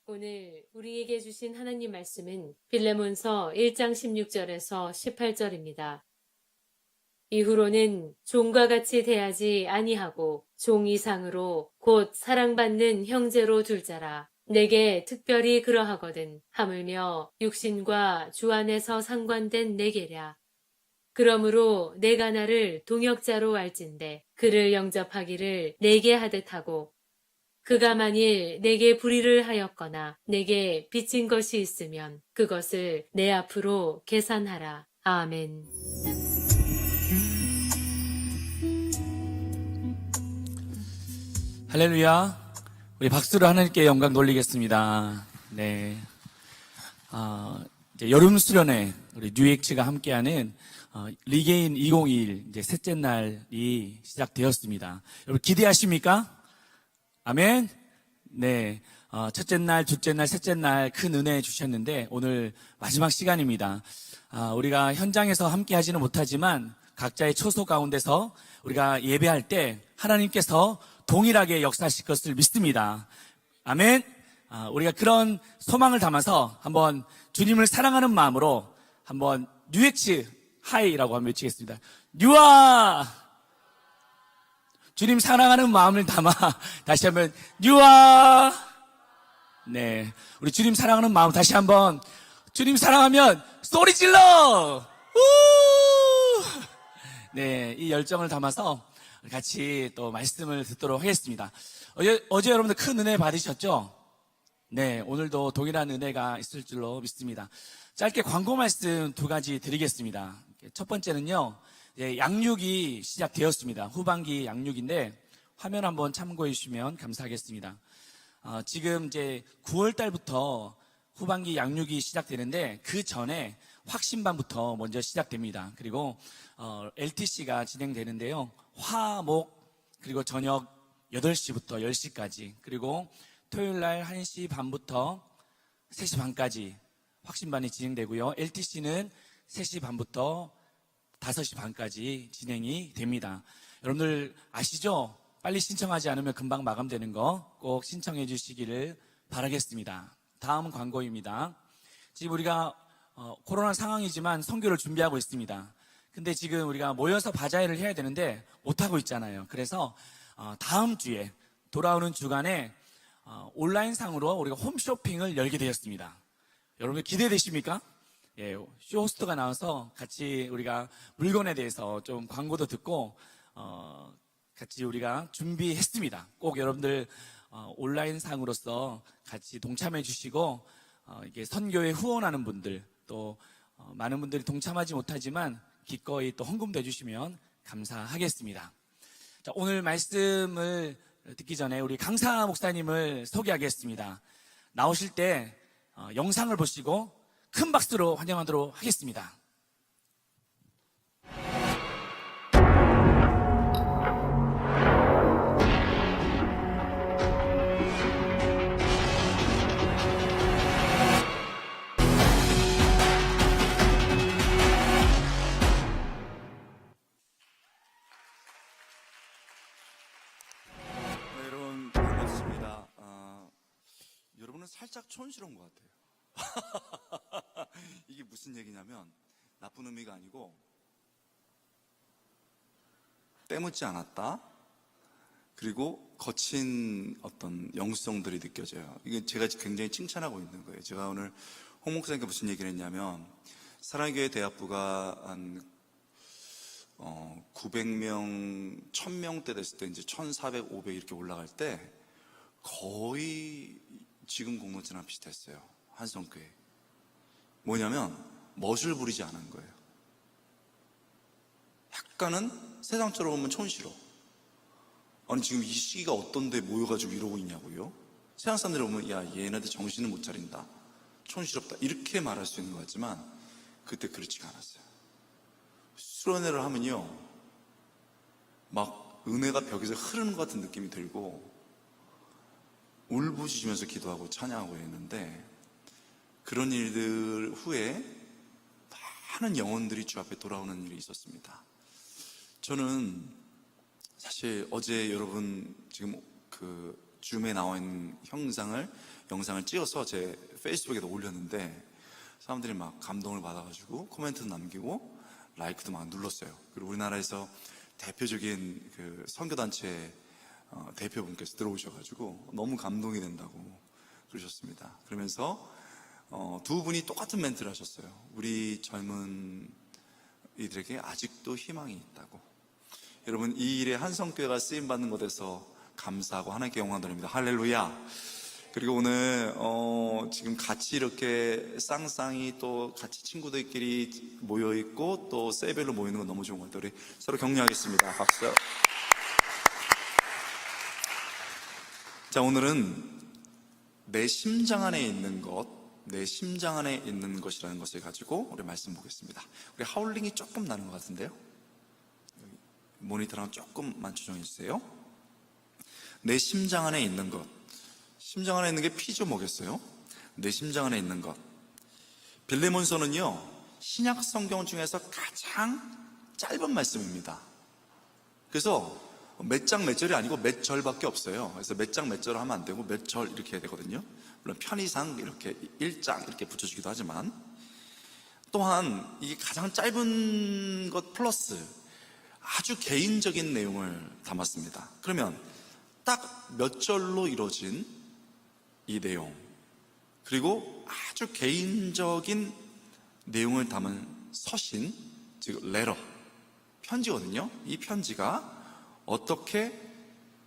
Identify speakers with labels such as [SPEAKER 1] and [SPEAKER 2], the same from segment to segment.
[SPEAKER 1] 오늘 우리에게 주신 하나님 말씀은 빌레몬서 1장 16절에서 18절입니다. 이후로는 종과 같이 대하지 아니하고 종 이상으로 곧 사랑받는 형제로 둘 자라. 내게 특별히 그러하거든 하물며 육신과 주 안에서 상관된 내게랴. 그러므로 내가 나를 동역자로 알진대 그를 영접하기를 내게 하듯 하고 그가 만일 내게 불의를 하였거나 내게 빚진 것이 있으면 그것을 내 앞으로 계산하라. 아멘.
[SPEAKER 2] 할렐루야. 우리 박수로 하나님께 영광 돌리겠습니다. 네. 이제 여름 수련회 우리 뉴엑츠가 함께하는 리게인 2021 이제 셋째 날이 시작되었습니다. 여러분 기대하십니까? 아멘. 네. 첫째 날, 둘째 날, 셋째 날 큰 은혜 주셨는데 오늘 마지막 시간입니다. 우리가 현장에서 함께 하지는 못하지만 각자의 처소 가운데서 우리가 예배할 때 하나님께서 동일하게 역사하실 것을 믿습니다. 아멘. 우리가 그런 소망을 담아서 한번 주님을 사랑하는 마음으로 한번 뉴엑츠 하이라고 한번 외치겠습니다. 뉴아! 주님 사랑하는 마음을 담아 다시 한번 뉴아! 네, 우리 주님 사랑하는 마음 다시 한번 주님 사랑하면 소리 질러! 우! 네, 이 열정을 담아서 같이 또 말씀을 듣도록 하겠습니다. 어제 여러분들 큰 은혜 받으셨죠? 네, 오늘도 동일한 은혜가 있을 줄로 믿습니다. 짧게 광고 말씀 두 가지 드리겠습니다. 첫 번째는요, 양육이 시작되었습니다. 후반기 양육인데 화면 한번 참고해 주시면 감사하겠습니다. 지금 이제 9월 달부터 후반기 양육이 시작되는데 그 전에 확신반부터 먼저 시작됩니다. 그리고 LTC가 진행되는데요. 화, 목, 그리고 저녁 8시부터 10시까지, 그리고 토요일 날 1시 반부터 3시 반까지 확신반이 진행되고요. LTC는 3시 반부터 5시 반까지 진행이 됩니다. 여러분들 아시죠? 빨리 신청하지 않으면 금방 마감되는 거 꼭 신청해 주시기를 바라겠습니다. 다음 광고입니다. 지금 우리가 코로나 상황이지만 선교를 준비하고 있습니다. 근데 지금 우리가 모여서 바자회를 해야 되는데 못하고 있잖아요. 그래서 다음 주에 돌아오는 주간에 온라인상으로 우리가 홈쇼핑을 열게 되었습니다. 여러분 기대되십니까? 예, 쇼호스트가 나와서 같이 우리가 물건에 대해서 좀 광고도 듣고 같이 우리가 준비했습니다. 꼭 여러분들 온라인상으로서 같이 동참해 주시고 이게 선교에 후원하는 분들 또 많은 분들이 동참하지 못하지만 기꺼이 또 헌금도 해주시면 감사하겠습니다. 자, 오늘 말씀을 듣기 전에 우리 강사 목사님을 소개하겠습니다. 나오실 때 영상을 보시고 큰 박수로 환영하도록 하겠습니다.
[SPEAKER 3] 네, 여러분 반갑습니다. 여러분은 살짝 촌스러운 것 같아요. 이게 무슨 얘기냐면 나쁜 의미가 아니고 때묻지 않았다. 그리고 거친 어떤 영성들이 느껴져요. 이게 제가 굉장히 칭찬하고 있는 거예요. 제가 오늘 홍 목사님께 무슨 얘기를 했냐면 사랑교회 대학부가 한 900명, 1000명대 됐을 때 이제 1400, 500 이렇게 올라갈 때 거의 지금 공동체랑 비슷했어요. 한성교회. 뭐냐면 멋을 부리지 않은 거예요. 약간은 세상처럼 보면 촌스러워. 아니 지금 이 시기가 어떤데 모여가지고 이러고 있냐고요? 세상 사람들이 보면 야 얘네들 정신을 못 차린다, 촌스럽다 이렇게 말할 수 있는 것 같지만 그때 그렇지가 않았어요. 수련회를 하면요 막 은혜가 벽에서 흐르는 것 같은 느낌이 들고 울부짖으면서 기도하고 찬양하고 했는데 그런 일들 후에 많은 영혼들이 주 앞에 돌아오는 일이 있었습니다. 저는 사실 어제 여러분 지금 그 줌에 나와 있는 형상을 영상을 찍어서 제 페이스북에다 올렸는데 사람들이 막 감동을 받아가지고 코멘트도 남기고 라이크도 막 눌렀어요. 그리고 우리나라에서 대표적인 그 선교단체 대표분께서 들어오셔가지고 너무 감동이 된다고 그러셨습니다. 그러면서 두 분이 똑같은 멘트를 하셨어요. 우리 젊은 이들에게 아직도 희망이 있다고. 여러분, 이 일에 한성교회가 쓰임받는 것에서 감사하고 하나님께 영광 돌립니다. 할렐루야. 그리고 오늘 지금 같이 이렇게 쌍쌍이 또 같이 친구들끼리 모여있고 또 세별로 모이는 건 너무 좋은 것 같아요. 우리 서로 격려하겠습니다. 박수. 자, 오늘은 내 심장 안에 있는 것, 내 심장 안에 있는 것이라는 것을 가지고 우리 말씀 보겠습니다. 우리 하울링이 조금 나는 것 같은데요. 모니터랑 조금만 조정해 주세요. 내 심장 안에 있는 것. 심장 안에 있는 게 피죠, 뭐겠어요? 내 심장 안에 있는 것. 빌레몬서는요, 신약 성경 중에서 가장 짧은 말씀입니다. 그래서 몇 장 몇 절이 아니고 몇 절밖에 없어요. 그래서 몇 장 몇 절 하면 안 되고 몇 절 이렇게 해야 되거든요. 물론 편의상 이렇게 1장 이렇게 붙여주기도 하지만, 또한 이게 가장 짧은 것 플러스 아주 개인적인 내용을 담았습니다. 그러면 딱 몇 절로 이루어진 이 내용, 그리고 아주 개인적인 내용을 담은 서신, 즉 레터, 편지거든요. 이 편지가 어떻게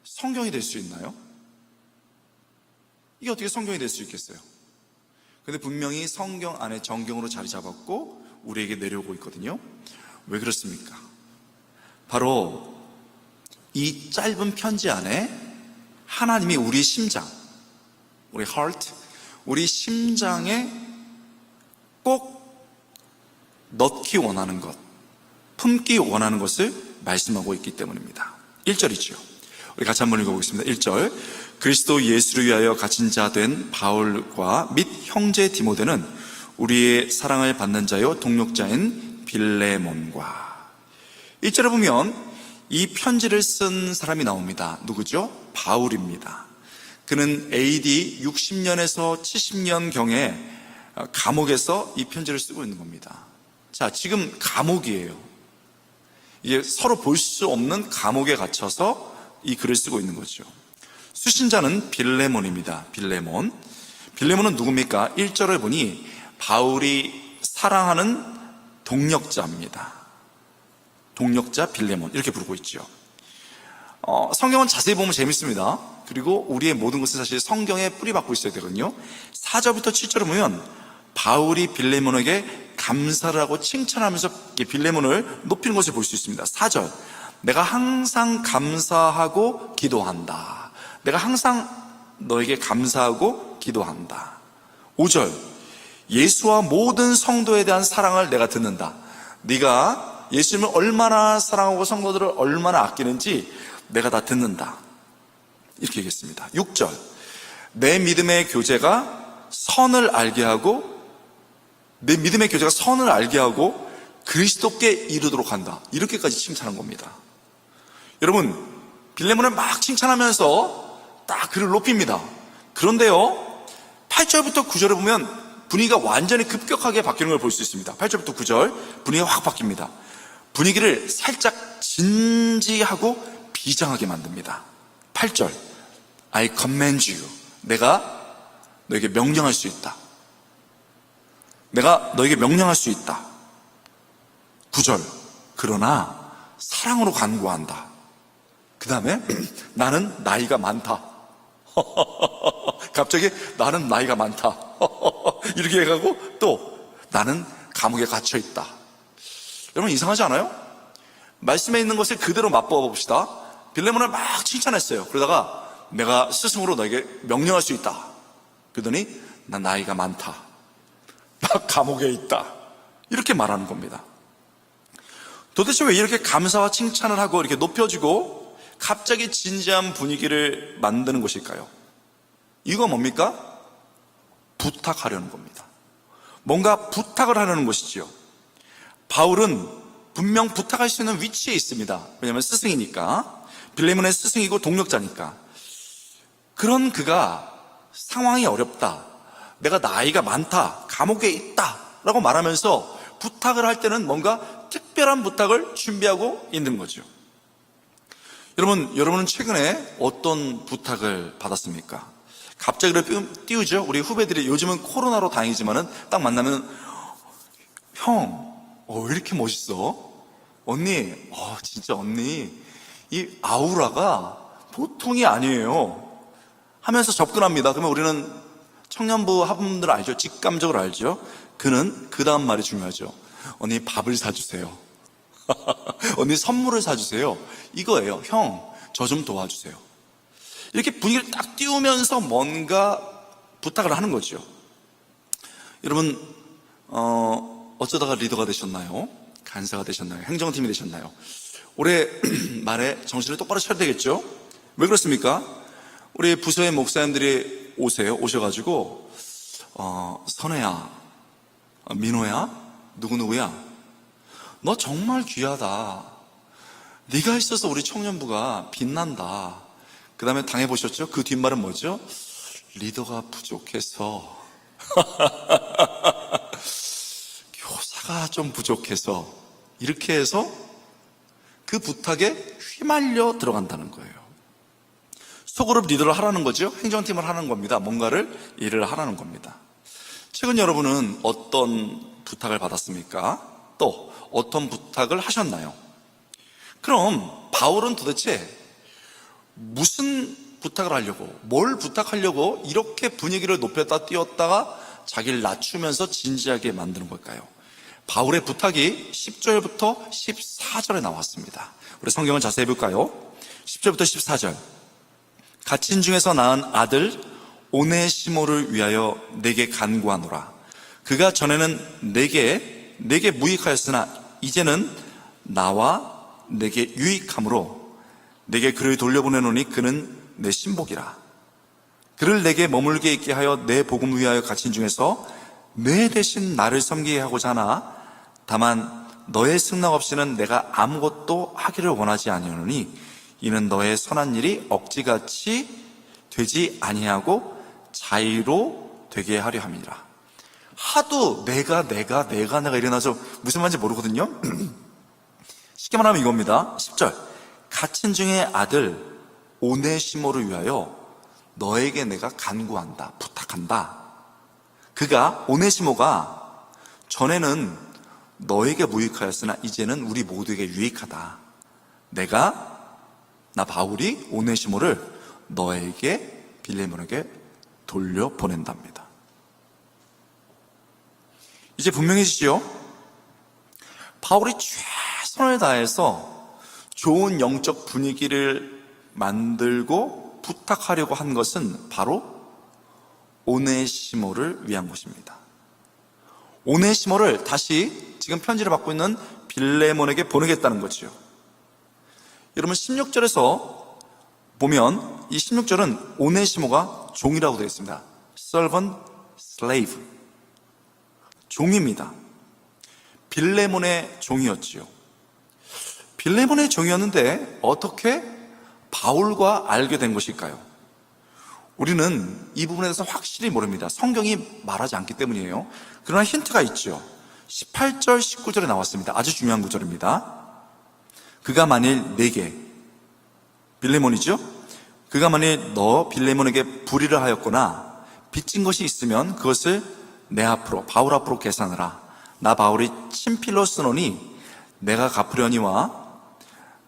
[SPEAKER 3] 성경이 될 수 있나요? 이게 어떻게 성경이 될 수 있겠어요? 근데 분명히 성경 안에 정경으로 자리 잡았고 우리에게 내려오고 있거든요. 왜 그렇습니까? 바로 이 짧은 편지 안에 하나님이 우리 심장, 우리 heart, 우리 심장에 꼭 넣기 원하는 것, 품기 원하는 것을 말씀하고 있기 때문입니다. 1절이죠. 우리 같이 한번 읽어보겠습니다. 1절. 그리스도 예수를 위하여 갇힌 자 된 바울과 및 형제 디모데는 우리의 사랑을 받는 자요 동력자인 빌레몬과. 1절에 보면 이 편지를 쓴 사람이 나옵니다. 누구죠? 바울입니다. 그는 AD 60년에서 70년경에 감옥에서 이 편지를 쓰고 있는 겁니다. 자, 지금 감옥이에요. 이게 서로 볼 수 없는 감옥에 갇혀서 이 글을 쓰고 있는 거죠. 수신자는 빌레몬입니다. 빌레몬은 누굽니까? 1절을 보니 바울이 사랑하는 동력자입니다. 동력자 빌레몬, 이렇게 부르고 있죠. 성경은 자세히 보면 재밌습니다. 그리고 우리의 모든 것은 사실 성경에 뿌리박고 있어야 되거든요. 4절부터 7절을 보면 바울이 빌레몬에게 감사를 하고 칭찬하면서 빌레몬을 높이는 것을 볼 수 있습니다. 4절, 내가 항상 감사하고 기도한다. 내가 항상 너에게 감사하고 기도한다. 5절, 예수와 모든 성도에 대한 사랑을 내가 듣는다. 네가 예수님을 얼마나 사랑하고 성도들을 얼마나 아끼는지 내가 다 듣는다. 이렇게 얘기했습니다. 6절, 내 믿음의 교제가 선을 알게 하고 그리스도께 이르도록 한다. 이렇게까지 칭찬한 겁니다. 여러분, 빌레몬을 막 칭찬하면서 딱 글을 높입니다. 그런데요, 8절부터 9절에 보면 분위기가 완전히 급격하게 바뀌는 걸 볼 수 있습니다. 8절부터 9절 분위기가 확 바뀝니다. 분위기를 살짝 진지하고 비장하게 만듭니다. 8절, I command you. 내가 너에게 명령할 수 있다. 내가 너에게 명령할 수 있다. 9절, 그러나 사랑으로 간구한다. 그 다음에 나는 나이가 많다. 갑자기 나는 나이가 많다. 이렇게 해가고 또 나는 감옥에 갇혀있다. 여러분, 이상하지 않아요? 말씀에 있는 것을 그대로 맛보아 봅시다. 빌레몬을 막 칭찬했어요. 그러다가 내가 스승으로 너에게 명령할 수 있다. 그러더니 난 나이가 많다. 나 감옥에 있다. 이렇게 말하는 겁니다. 도대체 왜 이렇게 감사와 칭찬을 하고 이렇게 높여주고 갑자기 진지한 분위기를 만드는 것일까요? 이유가 뭡니까? 부탁하려는 겁니다. 뭔가 부탁을 하려는 것이지요. 바울은 분명 부탁할 수 있는 위치에 있습니다. 왜냐하면 스승이니까, 빌레몬의 스승이고 동력자니까. 그런 그가 상황이 어렵다, 내가 나이가 많다, 감옥에 있다 라고 말하면서 부탁을 할 때는 뭔가 특별한 부탁을 준비하고 있는 거죠. 여러분은 최근에 어떤 부탁을 받았습니까? 갑자기 띄우죠. 우리 후배들이 요즘은 코로나로 다행이지만은 딱 만나면 형, 왜 이렇게 멋있어? 언니, 진짜 언니 이 아우라가 보통이 아니에요 하면서 접근합니다. 그러면 우리는 청년부 학부모들 알죠? 직감적으로 알죠? 그는 그 다음 말이 중요하죠. 언니 밥을 사주세요. 언니 선물을 사주세요. 이거예요. 형, 저 좀 도와주세요. 이렇게 분위기를 딱 띄우면서 뭔가 부탁을 하는 거죠. 여러분, 어쩌다가 리더가 되셨나요? 간사가 되셨나요? 행정팀이 되셨나요? 올해 말에 정신을 똑바로 차려야 되겠죠? 왜 그렇습니까? 우리 부서의 목사님들이 오셔가지고 선혜야, 민호야, 누구누구야, 너 정말 귀하다. 네가 있어서 우리 청년부가 빛난다. 그 다음에 당해보셨죠? 그 뒷말은 뭐죠? 리더가 부족해서 교사가 좀 부족해서, 이렇게 해서 그 부탁에 휘말려 들어간다는 거예요. 소그룹 리더를 하라는 거죠. 행정팀을 하는 겁니다. 뭔가를 일을 하라는 겁니다. 최근 여러분은 어떤 부탁을 받았습니까? 또 어떤 부탁을 하셨나요? 그럼 바울은 도대체 무슨 부탁을 하려고, 뭘 부탁하려고 이렇게 분위기를 높였다 띄웠다가 자기를 낮추면서 진지하게 만드는 걸까요? 바울의 부탁이 10절부터 14절에 나왔습니다. 우리 성경을 자세히 볼까요? 10절부터 14절. 갇힌 중에서 낳은 아들 오네시모를 위하여 내게 간구하노라. 그가 전에는 내게 무익하였으나 이제는 나와 내게 유익함으로 내게 그를 돌려보내노니 그는 내 신복이라. 그를 내게 머물게 있게 하여 내 복음을 위하여 갇힌 중에서 내 대신 나를 섬기게 하고자 하나 다만 너의 승낙 없이는 내가 아무것도 하기를 원하지 아니하노니 이는 너의 선한 일이 억지같이 되지 아니하고 자의로 되게 하려 함이라. 하도 내가 일어나서 무슨 말인지 모르거든요. 쉽게 말하면 이겁니다. 10절. 갇힌 중에 아들 오네시모를 위하여 너에게 내가 간구한다, 부탁한다. 그가, 오네시모가 전에는 너에게 무익하였으나 이제는 우리 모두에게 유익하다. 나 바울이 오네시모를 너에게, 빌레몬에게 돌려보낸답니다. 이제 분명해지죠? 바울이 최선을 다해서 좋은 영적 분위기를 만들고 부탁하려고 한 것은 바로 오네시모를 위한 것입니다. 오네시모를 다시 지금 편지를 받고 있는 빌레몬에게 보내겠다는 거죠. 여러분 16절에서 보면 이 16절은 오네시모가 종이라고 되어 있습니다. servant, slave. 종입니다. 빌레몬의 종이었지요. 빌레몬의 종이었는데 어떻게 바울과 알게 된 것일까요? 우리는 이 부분에 대해서 확실히 모릅니다. 성경이 말하지 않기 때문이에요. 그러나 힌트가 있죠. 18절, 19절에 나왔습니다. 아주 중요한 구절입니다. 그가 만일 내게, 빌레몬이죠? 그가 만일 너 빌레몬에게 불의를 하였거나 빚진 것이 있으면 그것을 내 앞으로, 바울 앞으로 계산하라. 나 바울이 친필로 쓰노니 내가 갚으려니와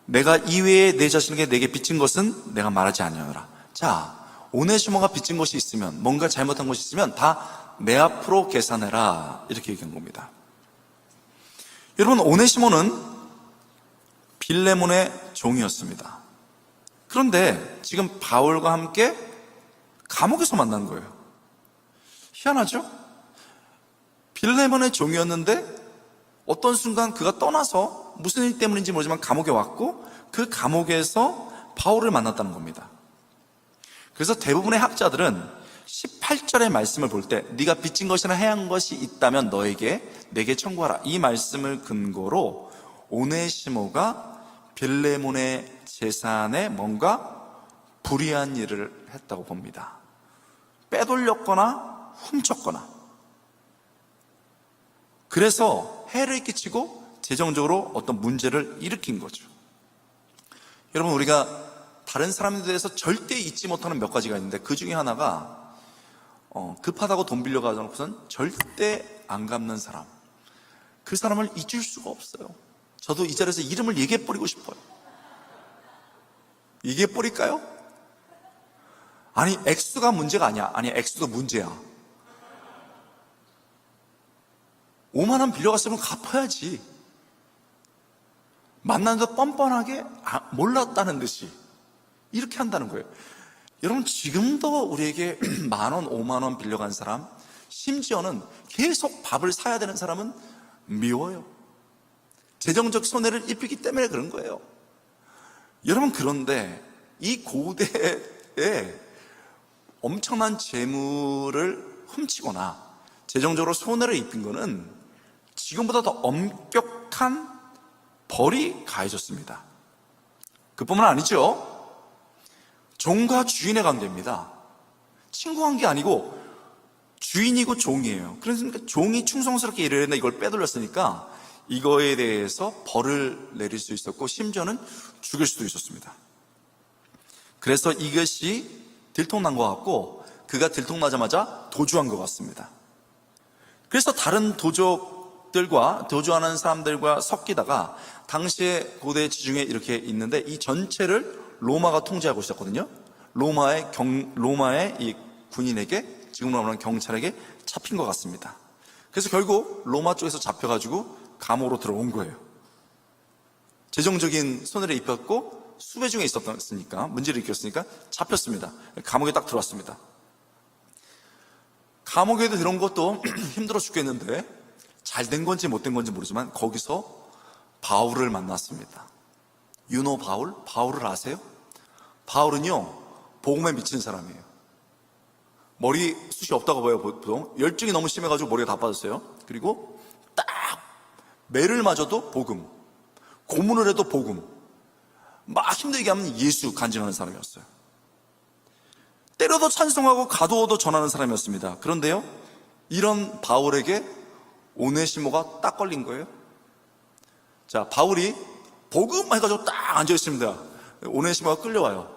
[SPEAKER 3] 내가 이외에 내 자신에게 내게 빚진 것은 내가 말하지 아니하노라. 자, 오네시모가 빚진 것이 있으면, 뭔가 잘못한 것이 있으면 다 내 앞으로 계산해라, 이렇게 얘기한 겁니다. 여러분, 오네시모는 빌레몬의 종이었습니다. 그런데 지금 바울과 함께 감옥에서 만난 거예요. 희한하죠? 빌레몬의 종이었는데 어떤 순간 그가 떠나서 무슨 일 때문인지 모르지만 감옥에 왔고 그 감옥에서 바울을 만났다는 겁니다. 그래서 대부분의 학자들은 18절의 말씀을 볼 때 네가 빚진 것이나 해한 것이 있다면 내게 청구하라, 이 말씀을 근거로 오네시모가 빌레몬의 재산에 뭔가 불이한 일을 했다고 봅니다. 빼돌렸거나 훔쳤거나, 그래서 해를 끼치고 재정적으로 어떤 문제를 일으킨 거죠. 여러분, 우리가 다른 사람에 대해서 절대 잊지 못하는 몇 가지가 있는데, 그 중에 하나가 급하다고 돈 빌려가놓고선 절대 안 갚는 사람, 그 사람을 잊을 수가 없어요. 저도 이 자리에서 이름을 얘기해버리고 싶어요. 얘기해버릴까요? 아니, 액수가 문제가 아니야. 아니, 액수도 문제야. 5만 원 빌려갔으면 갚아야지. 만나는데 뻔뻔하게 몰랐다는 듯이 이렇게 한다는 거예요. 여러분, 지금도 우리에게 10,000원, 5만 원 빌려간 사람, 심지어는 계속 밥을 사야 되는 사람은 미워요. 재정적 손해를 입히기 때문에 그런 거예요. 여러분, 그런데 이 고대에 엄청난 재물을 훔치거나 재정적으로 손해를 입힌 거는 지금보다 더 엄격한 벌이 가해졌습니다. 그뿐만 아니죠. 종과 주인의 관계입니다. 친구 관계 아니고 주인이고 종이에요. 그러니까 종이 충성스럽게 일을 했는데 이걸 빼돌렸으니까 이거에 대해서 벌을 내릴 수 있었고, 심지어는 죽일 수도 있었습니다. 그래서 이것이 들통난 것 같고, 그가 들통나자마자 도주한 것 같습니다. 그래서 다른 도적들과, 도주하는 사람들과 섞이다가 당시의 고대 지중해 이렇게 있는데, 이 전체를 로마가 통제하고 있었거든요. 로마의 이 군인에게, 지금으로 말하면 경찰에게 잡힌 것 같습니다. 그래서 결국 로마 쪽에서 잡혀가지고 감옥으로 들어온 거예요. 재정적인 손해를 입혔고 수배 중에 있었으니까, 문제를 일으켰으니까 잡혔습니다. 감옥에 딱 들어왔습니다. 감옥에도 들어온 것도 힘들어 죽겠는데, 잘 된 건지 못 된 건지 모르지만 거기서 바울을 만났습니다. 유노 바울? 바울을 아세요? 바울은요, 복음에 미친 사람이에요. 머리 숱이 없다고 봐요, 보통. 열증이 너무 심해가지고 머리가 다 빠졌어요. 그리고 딱 매를 맞아도 복음, 고문을 해도 복음, 막 힘들게 하면 예수 간증하는 사람이었어요. 때려도 찬송하고 가두어도 전하는 사람이었습니다. 그런데요, 이런 바울에게 오네시모가 딱 걸린 거예요. 자, 바울이 복음 해가지고 딱 앉아있습니다. 오네시모가 끌려와요.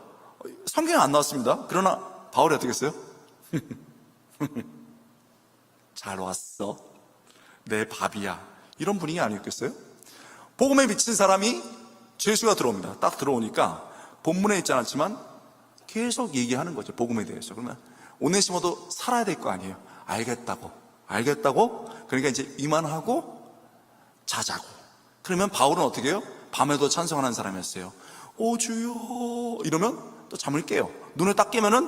[SPEAKER 3] 성경에 안 나왔습니다. 그러나 바울이 어떻게 했어요? 잘 왔어, 내 밥이야, 이런 분위기 아니었겠어요? 복음에 미친 사람이 죄수가 들어옵니다. 딱 들어오니까 본문에 있지 않았지만 계속 얘기하는 거죠, 복음에 대해서. 그러면 오네시모도 살아야 될 거 아니에요. 알겠다고. 그러니까 이제 이만하고 자자고. 그러면 바울은 어떻게 해요? 밤에도 찬송하는 사람이었어요. 오 주여 이러면 또 잠을 깨요. 눈을 딱 깨면은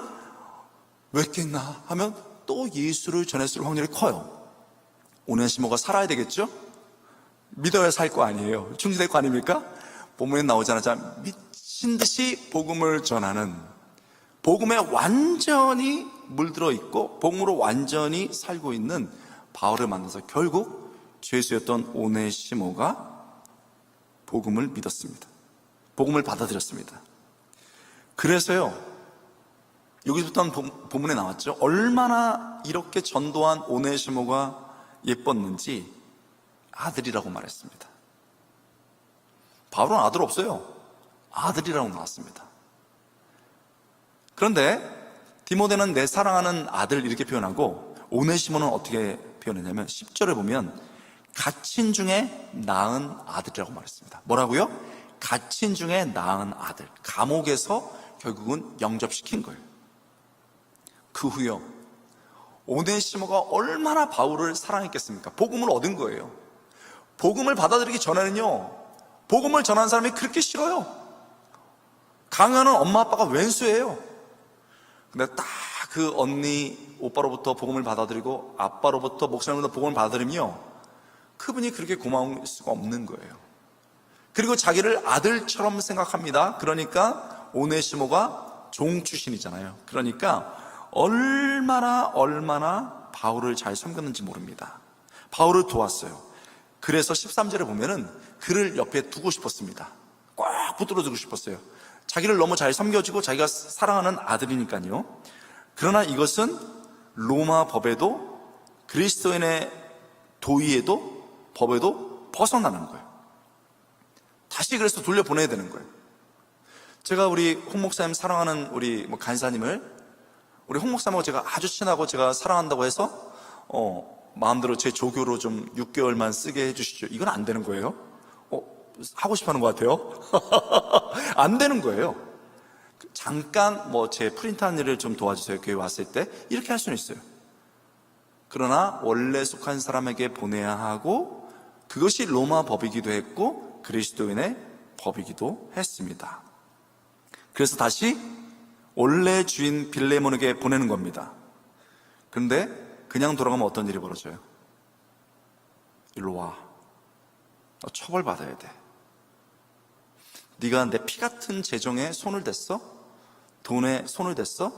[SPEAKER 3] 왜 깼나 하면 또 예수를 전했을 확률이 커요. 오네시모가 살아야 되겠죠? 믿어야 살 거 아니에요. 충실될 거 아닙니까? 본문에 나오지 않았지만 미친 듯이 복음을 전하는, 복음에 완전히 물들어 있고 복음으로 완전히 살고 있는 바울을 만나서 결국 죄수였던 오네시모가 복음을 믿었습니다. 복음을 받아들였습니다. 그래서요, 여기서부터 본문에 나왔죠. 얼마나 이렇게 전도한 오네시모가 예뻤는지 아들이라고 말했습니다. 바울은 아들 없어요. 아들이라고 나왔습니다. 그런데 디모데는 내 사랑하는 아들 이렇게 표현하고, 오네시모는 어떻게 표현했냐면 10절에 보면 갇힌 중에 낳은 아들이라고 말했습니다. 뭐라고요? 갇힌 중에 낳은 아들. 감옥에서 결국은 영접시킨 거예요. 그 후요, 오네시모가 얼마나 바울을 사랑했겠습니까? 복음을 얻은 거예요. 복음을 받아들이기 전에는요, 복음을 전하는 사람이 그렇게 싫어요. 강요하는 엄마 아빠가 웬수예요. 근데 딱 그 언니 오빠로부터 복음을 받아들이고 아빠로부터 목사님으로부터 복음을 받아들이며 그분이 그렇게 고마울 수가 없는 거예요. 그리고 자기를 아들처럼 생각합니다. 그러니까 오네시모가 종 출신이잖아요. 그러니까 얼마나 바울을 잘 섬겼는지 모릅니다. 바울을 도왔어요. 그래서 13절에 보면은 그를 옆에 두고 싶었습니다. 꽉 붙들어 두고 싶었어요. 자기를 너무 잘 섬겨주고 자기가 사랑하는 아들이니까요. 그러나 이것은 로마 법에도 그리스도인의 도의에도 법에도 벗어나는 거예요. 다시 그래서 돌려보내야 되는 거예요. 제가 우리 홍 목사님 사랑하는 우리 간사님을 우리 홍 목사님하고 제가 아주 친하고 제가 사랑한다고 해서 마음대로 제 조교로 좀 6개월만 쓰게 해주시죠. 이건 안 되는 거예요. 하고 싶어 하는 것 같아요. 안 되는 거예요. 잠깐 제 프린트한 일을 좀 도와주세요. 교회 왔을 때 이렇게 할 수는 있어요. 그러나 원래 속한 사람에게 보내야 하고 그것이 로마 법이기도 했고 그리스도인의 법이기도 했습니다. 그래서 다시 원래 주인 빌레몬에게 보내는 겁니다. 그런데 그냥 돌아가면 어떤 일이 벌어져요? 일로 와. 너 처벌받아야 돼. 네가 내 피 같은 재정에 손을 댔어? 돈에 손을 댔어?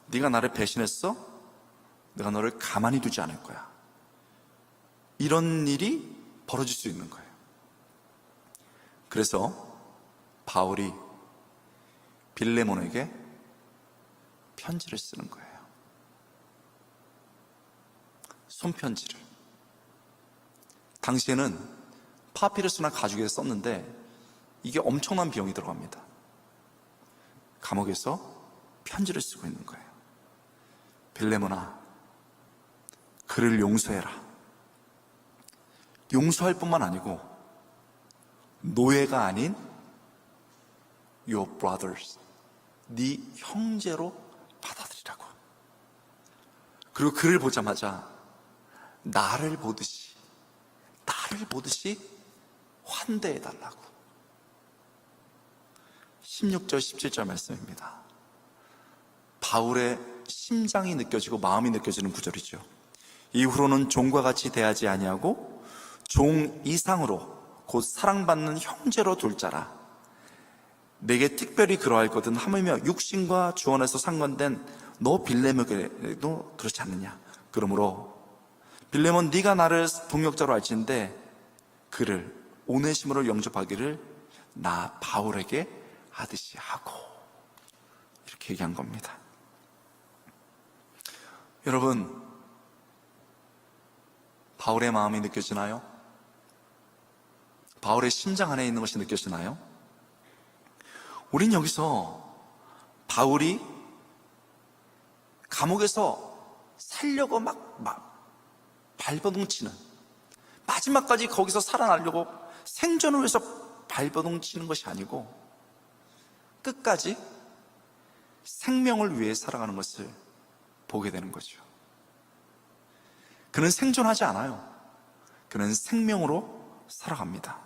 [SPEAKER 3] 네가 나를 배신했어? 내가 너를 가만히 두지 않을 거야. 이런 일이 벌어질 수 있는 거예요. 그래서 바울이 빌레몬에게 편지를 쓰는 거예요. 손편지를. 당시에는 파피루스나 가죽에 썼는데 이게 엄청난 비용이 들어갑니다. 감옥에서 편지를 쓰고 있는 거예요. 빌레몬아, 그를 용서해라. 용서할 뿐만 아니고 노예가 아닌 your brothers, 네 형제로 받아들이라고. 그리고 그를 보자마자 나를 보듯이 환대해달라고. 16절 17절 말씀입니다. 바울의 심장이 느껴지고 마음이 느껴지는 구절이죠. 이후로는 종과 같이 대하지 아니하고 종 이상으로 곧 사랑받는 형제로 둘 자라. 내게 특별히 그러할거든 하물며 육신과 주원에서 상관된 너 빌레몬에게도 그렇지 않느냐. 그러므로 빌레몬 네가 나를 동역자로 알지인데 그를 오네시모를 영접하기를 나 바울에게 하듯이 하고. 이렇게 얘기한 겁니다. 여러분, 바울의 마음이 느껴지나요? 바울의 심장 안에 있는 것이 느껴지나요? 우린 여기서 바울이 감옥에서 살려고 막 발버둥치는, 마지막까지 거기서 살아나려고 생존을 위해서 발버둥치는 것이 아니고 끝까지 생명을 위해 살아가는 것을 보게 되는 거죠. 그는 생존하지 않아요. 그는 생명으로 살아갑니다.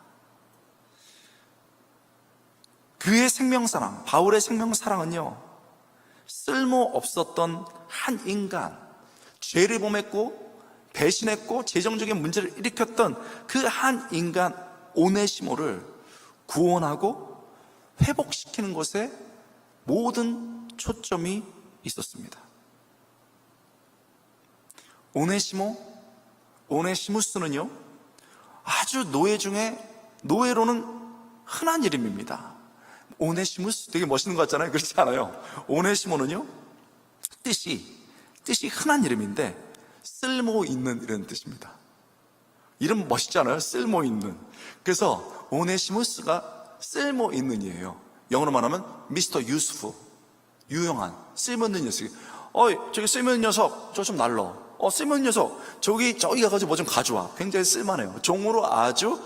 [SPEAKER 3] 그의 생명사랑, 바울의 생명사랑은요, 쓸모없었던 한 인간, 죄를 범했고 배신했고 재정적인 문제를 일으켰던 그 한 인간 오네시모를 구원하고 회복시키는 것에 모든 초점이 있었습니다. 오네시무스는요, 아주 노예 중에 노예로는 흔한 이름입니다. 오네시무스 되게 멋있는 것 같잖아요. 그렇지 않아요. 오네시모는요, 뜻이 흔한 이름인데 쓸모 있는 이런 뜻입니다. 이름 멋있지 않아요? 쓸모 있는. 그래서 오네시무스가 쓸모 있는 이에요. 영어로 말하면 미스터 유스프, 유용한 쓸모 있는 녀석이. 저기 쓸모 있는 녀석 저 좀 날러. 쓸모 있는 녀석 저기 가가지고 뭐 좀 가져와. 굉장히 쓸만해요. 종으로 아주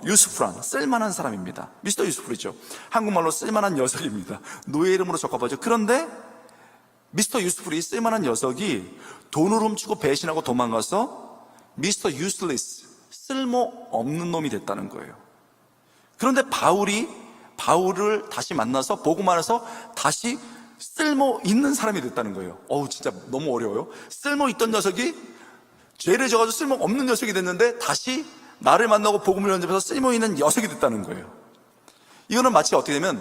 [SPEAKER 3] 유스프란 쓸만한 사람입니다. 미스터 유스프이죠. 한국말로 쓸만한 녀석입니다. 노예 이름으로 적어보죠. 그런데 미스터 유스프리 쓸만한 녀석이 돈을 훔치고 배신하고 도망가서 미스터 유슬리스, 쓸모없는 놈이 됐다는 거예요. 그런데 바울을 다시 만나서 복음을 해서 다시 쓸모 있는 사람이 됐다는 거예요. 진짜 너무 어려워요. 쓸모 있던 녀석이 죄를 져가지고 쓸모 없는 녀석이 됐는데 다시 나를 만나고 복음을 연접해서 쓸모 있는 녀석이 됐다는 거예요. 이거는 마치 어떻게 되면,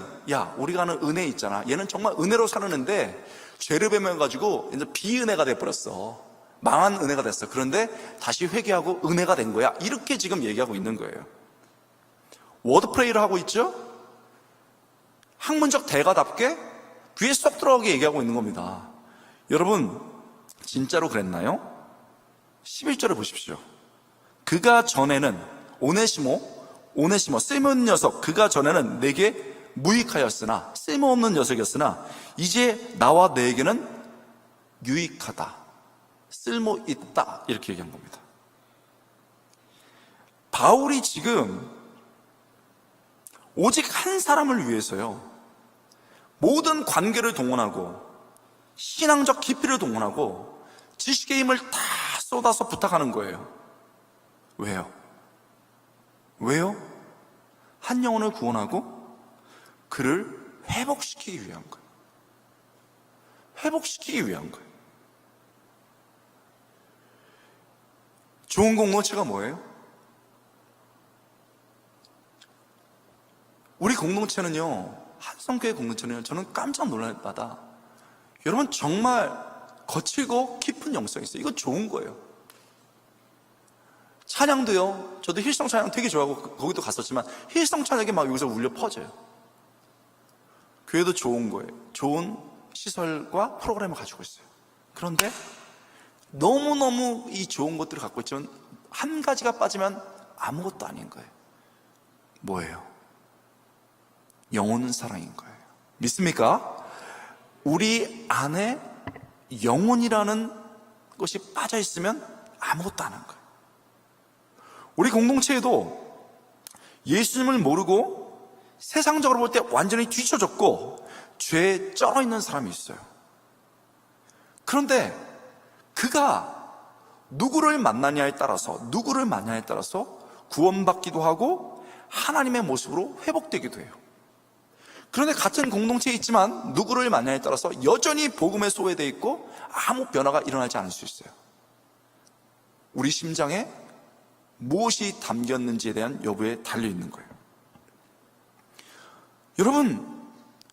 [SPEAKER 3] 우리가 아는 은혜 있잖아. 얘는 정말 은혜로 사는데 죄를 범해가지고 이제 비은혜가 돼버렸어. 망한 은혜가 됐어. 그런데 다시 회개하고 은혜가 된 거야. 이렇게 지금 얘기하고 있는 거예요. 워드프레이를 하고 있죠? 학문적 대가답게 귀에 쏙 들어가게 얘기하고 있는 겁니다. 여러분, 진짜로 그랬나요? 11절에 보십시오. 그가 전에는 오네시모 쓸모없는 녀석, 그가 전에는 내게 무익하였으나, 쓸모없는 녀석이었으나 이제 나와 너에게는 유익하다, 쓸모있다, 이렇게 얘기한 겁니다. 바울이 지금 오직 한 사람을 위해서요, 모든 관계를 동원하고 신앙적 깊이를 동원하고 지식의 힘을 다 쏟아서 부탁하는 거예요. 왜요? 한 영혼을 구원하고 그를 회복시키기 위한 거예요. 회복시키기 위한 거예요. 좋은 공동체가 뭐예요? 우리 공동체는요, 한성교회 공동체는요, 저는 깜짝 놀랄 때마다 여러분 정말 거칠고 깊은 영성이 있어요. 이거 좋은 거예요. 찬양도요, 저도 힐성 찬양 되게 좋아하고 거기도 갔었지만 힐성 찬양이 막 여기서 울려 퍼져요. 교회도 좋은 거예요. 좋은 시설과 프로그램을 가지고 있어요. 그런데 너무너무 이 좋은 것들을 갖고 있지만 한 가지가 빠지면 아무것도 아닌 거예요. 뭐예요? 영혼은 사랑인 거예요. 믿습니까? 우리 안에 영혼이라는 것이 빠져 있으면 아무것도 안 한 거예요. 우리 공동체에도 예수님을 모르고 세상적으로 볼 때 완전히 뒤처졌고 죄에 쩔어 있는 사람이 있어요. 그런데 그가 누구를 만나냐에 따라서 구원받기도 하고 하나님의 모습으로 회복되기도 해요. 그런데 같은 공동체에 있지만 누구를 만나냐에 따라서 여전히 복음에 소외되어 있고 아무 변화가 일어나지 않을 수 있어요. 우리 심장에 무엇이 담겼는지에 대한 여부에 달려있는 거예요. 여러분,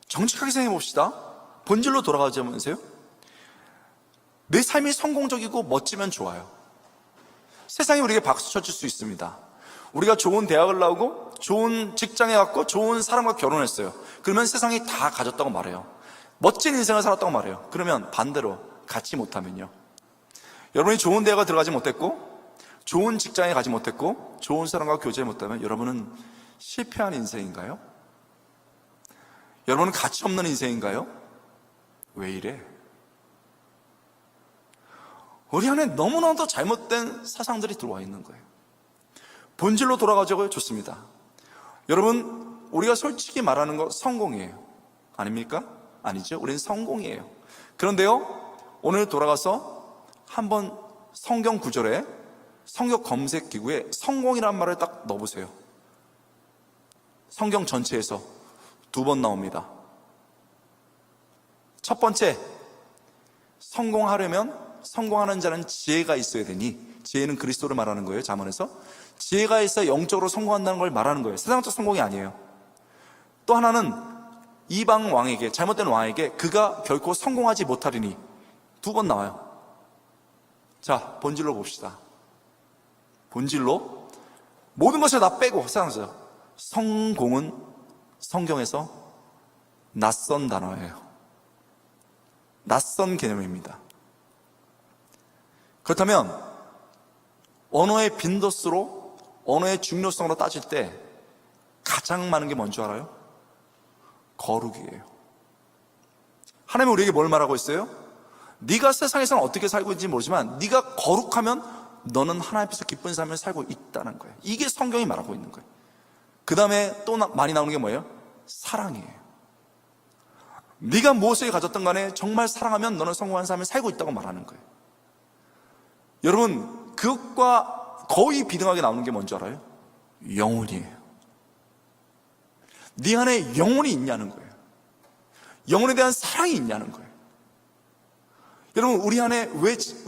[SPEAKER 3] 정직하게 생각해 봅시다. 본질로 돌아가자면서요, 내 삶이 성공적이고 멋지면 좋아요. 세상이 우리에게 박수 쳐줄 수 있습니다. 우리가 좋은 대학을 나오고 좋은 직장에 갔고 좋은 사람과 결혼했어요. 그러면 세상이 다 가졌다고 말해요. 멋진 인생을 살았다고 말해요. 그러면 반대로 갖지 못하면요, 여러분이 좋은 대학을 들어가지 못했고 좋은 직장에 가지 못했고 좋은 사람과 교제를 못하면 여러분은 실패한 인생인가요? 여러분은 가치 없는 인생인가요? 왜 이래? 우리 안에 너무나도 잘못된 사상들이 들어와 있는 거예요. 본질로 돌아가자고요? 좋습니다. 여러분, 우리가 솔직히 말하는 거 성공이에요. 아닙니까? 아니죠. 우리는 성공이에요. 그런데요, 오늘 돌아가서 한번 성경 구절에, 성경 검색 기구에 성공이라는 말을 딱 넣어보세요. 성경 전체에서 2번 나옵니다. 첫 번째, 성공하려면 성공하는 자는 지혜가 있어야 되니, 지혜는 그리스도를 말하는 거예요. 잠언에서 지혜가 있어 영적으로 성공한다는 걸 말하는 거예요. 세상적 성공이 아니에요. 또 하나는 이방 왕에게, 잘못된 왕에게 그가 결코 성공하지 못하리니, 2번 나와요. 자, 본질로 봅시다. 본질로 모든 것을 다 빼고 세상에서, 성공은 성경에서 낯선 단어예요. 낯선 개념입니다. 그렇다면 언어의 빈도수로, 언어의 중요성으로 따질 때 가장 많은 게 뭔지 알아요? 거룩이에요. 하나님은 우리에게 뭘 말하고 있어요? 네가 세상에서는 어떻게 살고 있는지 모르지만 네가 거룩하면 너는 하나님 앞에서 기쁜 삶을 살고 있다는 거예요. 이게 성경이 말하고 있는 거예요. 그 다음에 또 많이 나오는 게 뭐예요? 사랑이에요. 네가 무엇을 가졌든 간에 정말 사랑하면 너는 성공한 삶을 살고 있다고 말하는 거예요. 여러분, 그것과 거의 비등하게 나오는 게 뭔지 알아요? 영혼이에요. 네 안에 영혼이 있냐는 거예요. 영혼에 대한 사랑이 있냐는 거예요. 여러분, 우리 안에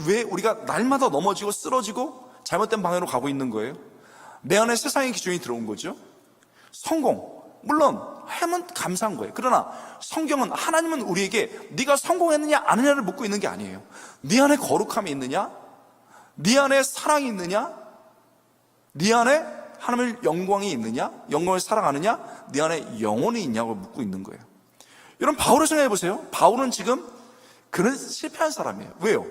[SPEAKER 3] 왜 우리가 날마다 넘어지고 쓰러지고 잘못된 방향으로 가고 있는 거예요? 내 안에 세상의 기준이 들어온 거죠. 성공, 물론 하면 감사한 거예요. 그러나 성경은, 하나님은 우리에게 네가 성공했느냐 안 했느냐를 묻고 있는 게 아니에요. 네 안에 거룩함이 있느냐, 네 안에 사랑이 있느냐, 네 안에 하나님의 영광이 있느냐, 영광을 사랑하느냐, 네 안에 영혼이 있냐고 묻고 있는 거예요. 여러분, 바울을 생각해 보세요. 바울은 지금 그는 실패한 사람이에요. 왜요?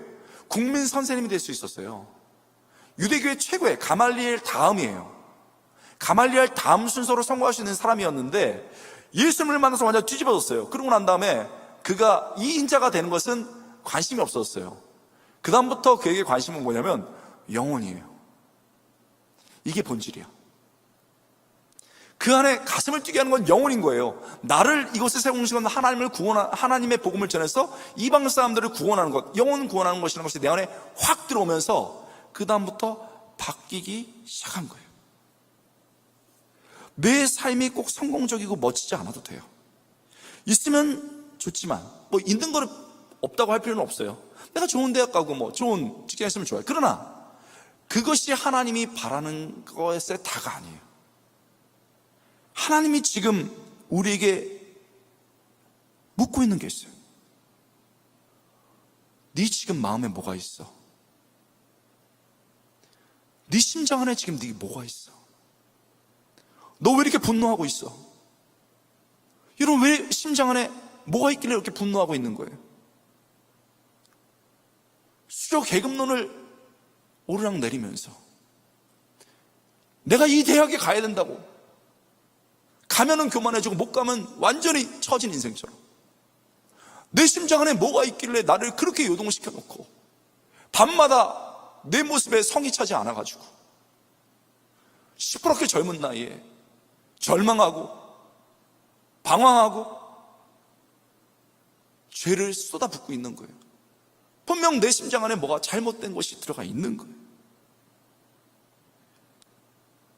[SPEAKER 3] 국민 선생님이 될 수 있었어요. 유대교의 최고의 가말리엘 다음이에요. 가말리엘 다음 순서로 성공할 수 있는 사람이었는데 예수님을 만나서 완전 뒤집어졌어요. 그러고 난 다음에 그가 이 인자가 되는 것은 관심이 없었어요. 그 다음부터 그에게 관심은 뭐냐면 영혼이에요. 이게 본질이야. 그 안에 가슴을 뛰게 하는 건 영혼인 거예요. 나를 이곳에 세우신 건 하나님의 복음을 전해서 이방 사람들을 구원하는 것, 영혼 구원하는 것이라는 것이 내 안에 확 들어오면서 그 다음부터 바뀌기 시작한 거예요. 내 삶이 꼭 성공적이고 멋지지 않아도 돼요. 있으면 좋지만 뭐 있는 거를 없다고 할 필요는 없어요. 내가 좋은 대학 가고 뭐 좋은 직장에 있으면 좋아요. 그러나 그것이 하나님이 바라는 것의 다가 아니에요. 하나님이 지금 우리에게 묻고 있는 게 있어요. 네 지금 마음에 뭐가 있어? 네 심장 안에 지금 네 뭐가 있어? 너 왜 이렇게 분노하고 있어? 여러분, 왜 심장 안에 뭐가 있길래 이렇게 분노하고 있는 거예요? 수저 계급론을 오르락 내리면서 내가 이 대학에 가야 된다고, 가면은 교만해지고 못 가면 완전히 처진 인생처럼, 내 심장 안에 뭐가 있길래 나를 그렇게 요동시켜 놓고 밤마다 내 모습에 성이 차지 않아가지고 시퍼렇게 젊은 나이에 절망하고 방황하고 죄를 쏟아붓고 있는 거예요. 분명 내 심장 안에 뭐가 잘못된 것이 들어가 있는 거예요.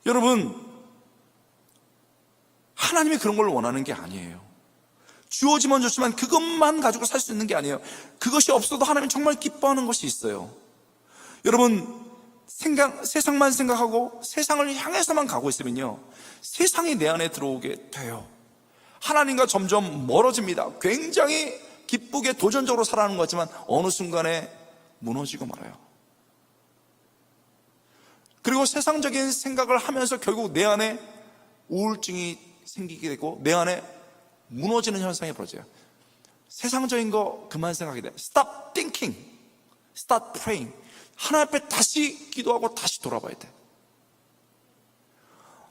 [SPEAKER 3] 여러분, 하나님이 그런 걸 원하는 게 아니에요. 주어지면 좋지만 그것만 가지고 살 수 있는 게 아니에요. 그것이 없어도 하나님은 정말 기뻐하는 것이 있어요. 여러분, 세상만 생각하고 세상을 향해서만 가고 있으면요, 세상이 내 안에 들어오게 돼요. 하나님과 점점 멀어집니다. 굉장히 기쁘게 도전적으로 살아가는 것 같지만 어느 순간에 무너지고 말아요. 그리고 세상적인 생각을 하면서 결국 내 안에 우울증이 생기게 되고 내 안에 무너지는 현상이 벌어져요. 세상적인 거 그만 생각이 돼. Stop thinking, start praying. 하나님 앞에 다시 기도하고 다시 돌아봐야 돼.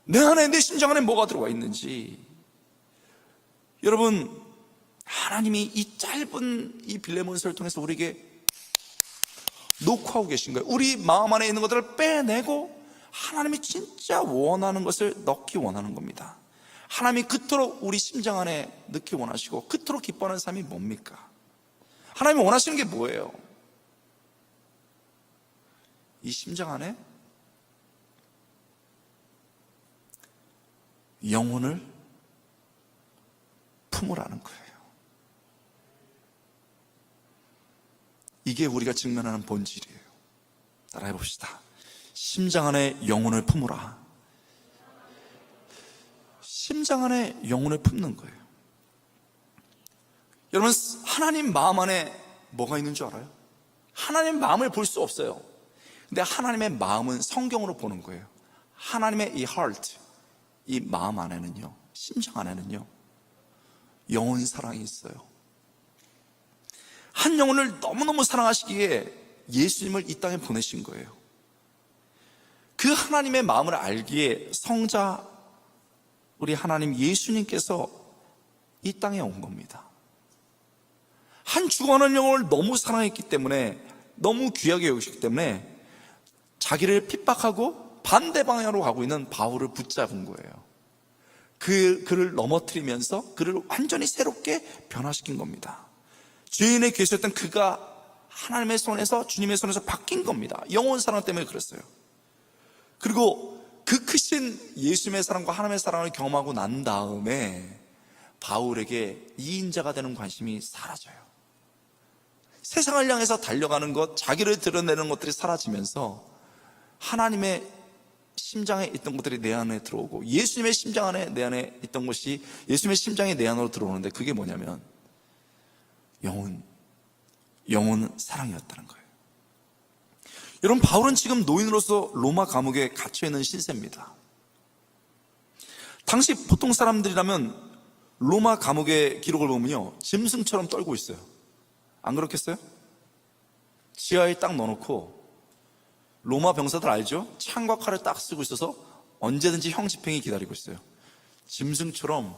[SPEAKER 3] 내 안에, 내 심장 안에 뭐가 들어와 있는지. 여러분, 하나님이 이 짧은 이 빌레몬서를 통해서 우리에게 녹화하고 계신 거예요. 우리 마음 안에 있는 것들을 빼내고 하나님이 진짜 원하는 것을 넣기 원하는 겁니다. 하나님이 그토록 우리 심장 안에 넣기 원하시고 그토록 기뻐하는 삶이 뭡니까? 하나님이 원하시는 게 뭐예요? 이 심장 안에 영혼을 품으라는 거예요. 이게 우리가 직면하는 본질이에요. 따라해 봅시다. 심장 안에 영혼을 품으라. 심장 안에 영혼을 품는 거예요. 여러분, 하나님 마음 안에 뭐가 있는 줄 알아요? 하나님 마음을 볼 수 없어요. 근데 하나님의 마음은 성경으로 보는 거예요. 하나님의 이 heart, 이 마음 안에는요, 심장 안에는요, 영혼 사랑이 있어요. 한 영혼을 너무너무 사랑하시기에 예수님을 이 땅에 보내신 거예요. 그 하나님의 마음을 알기에 성자 우리 하나님 예수님께서 이 땅에 온 겁니다. 한 죽어가는 영혼을 너무 사랑했기 때문에, 너무 귀하게 여기셨기 때문에 자기를 핍박하고 반대 방향으로 가고 있는 바울을 붙잡은 거예요. 그를 넘어뜨리면서 그를 완전히 새롭게 변화시킨 겁니다. 죄인에 계셨던 그가 하나님의 손에서, 주님의 손에서 바뀐 겁니다. 영혼 사랑 때문에 그랬어요. 그리고 그 크신 예수님의 사랑과 하나님의 사랑을 경험하고 난 다음에 바울에게 이인자가 되는 관심이 사라져요. 세상을 향해서 달려가는 것, 자기를 드러내는 것들이 사라지면서 하나님의 심장에 있던 것들이 내 안에 들어오고, 예수님의 심장 안에 내 안에 있던 것이 예수님의 심장이 내 안으로 들어오는데, 그게 뭐냐면 영혼 사랑이었다는 거예요. 여러분, 바울은 지금 노인으로서 로마 감옥에 갇혀있는 신세입니다. 당시 보통 사람들이라면 로마 감옥의 기록을 보면요, 짐승처럼 떨고 있어요. 안 그렇겠어요? 지하에 딱 넣어놓고 로마 병사들 알죠? 창과 칼을 딱 쓰고 있어서 언제든지 형 집행이 기다리고 있어요. 짐승처럼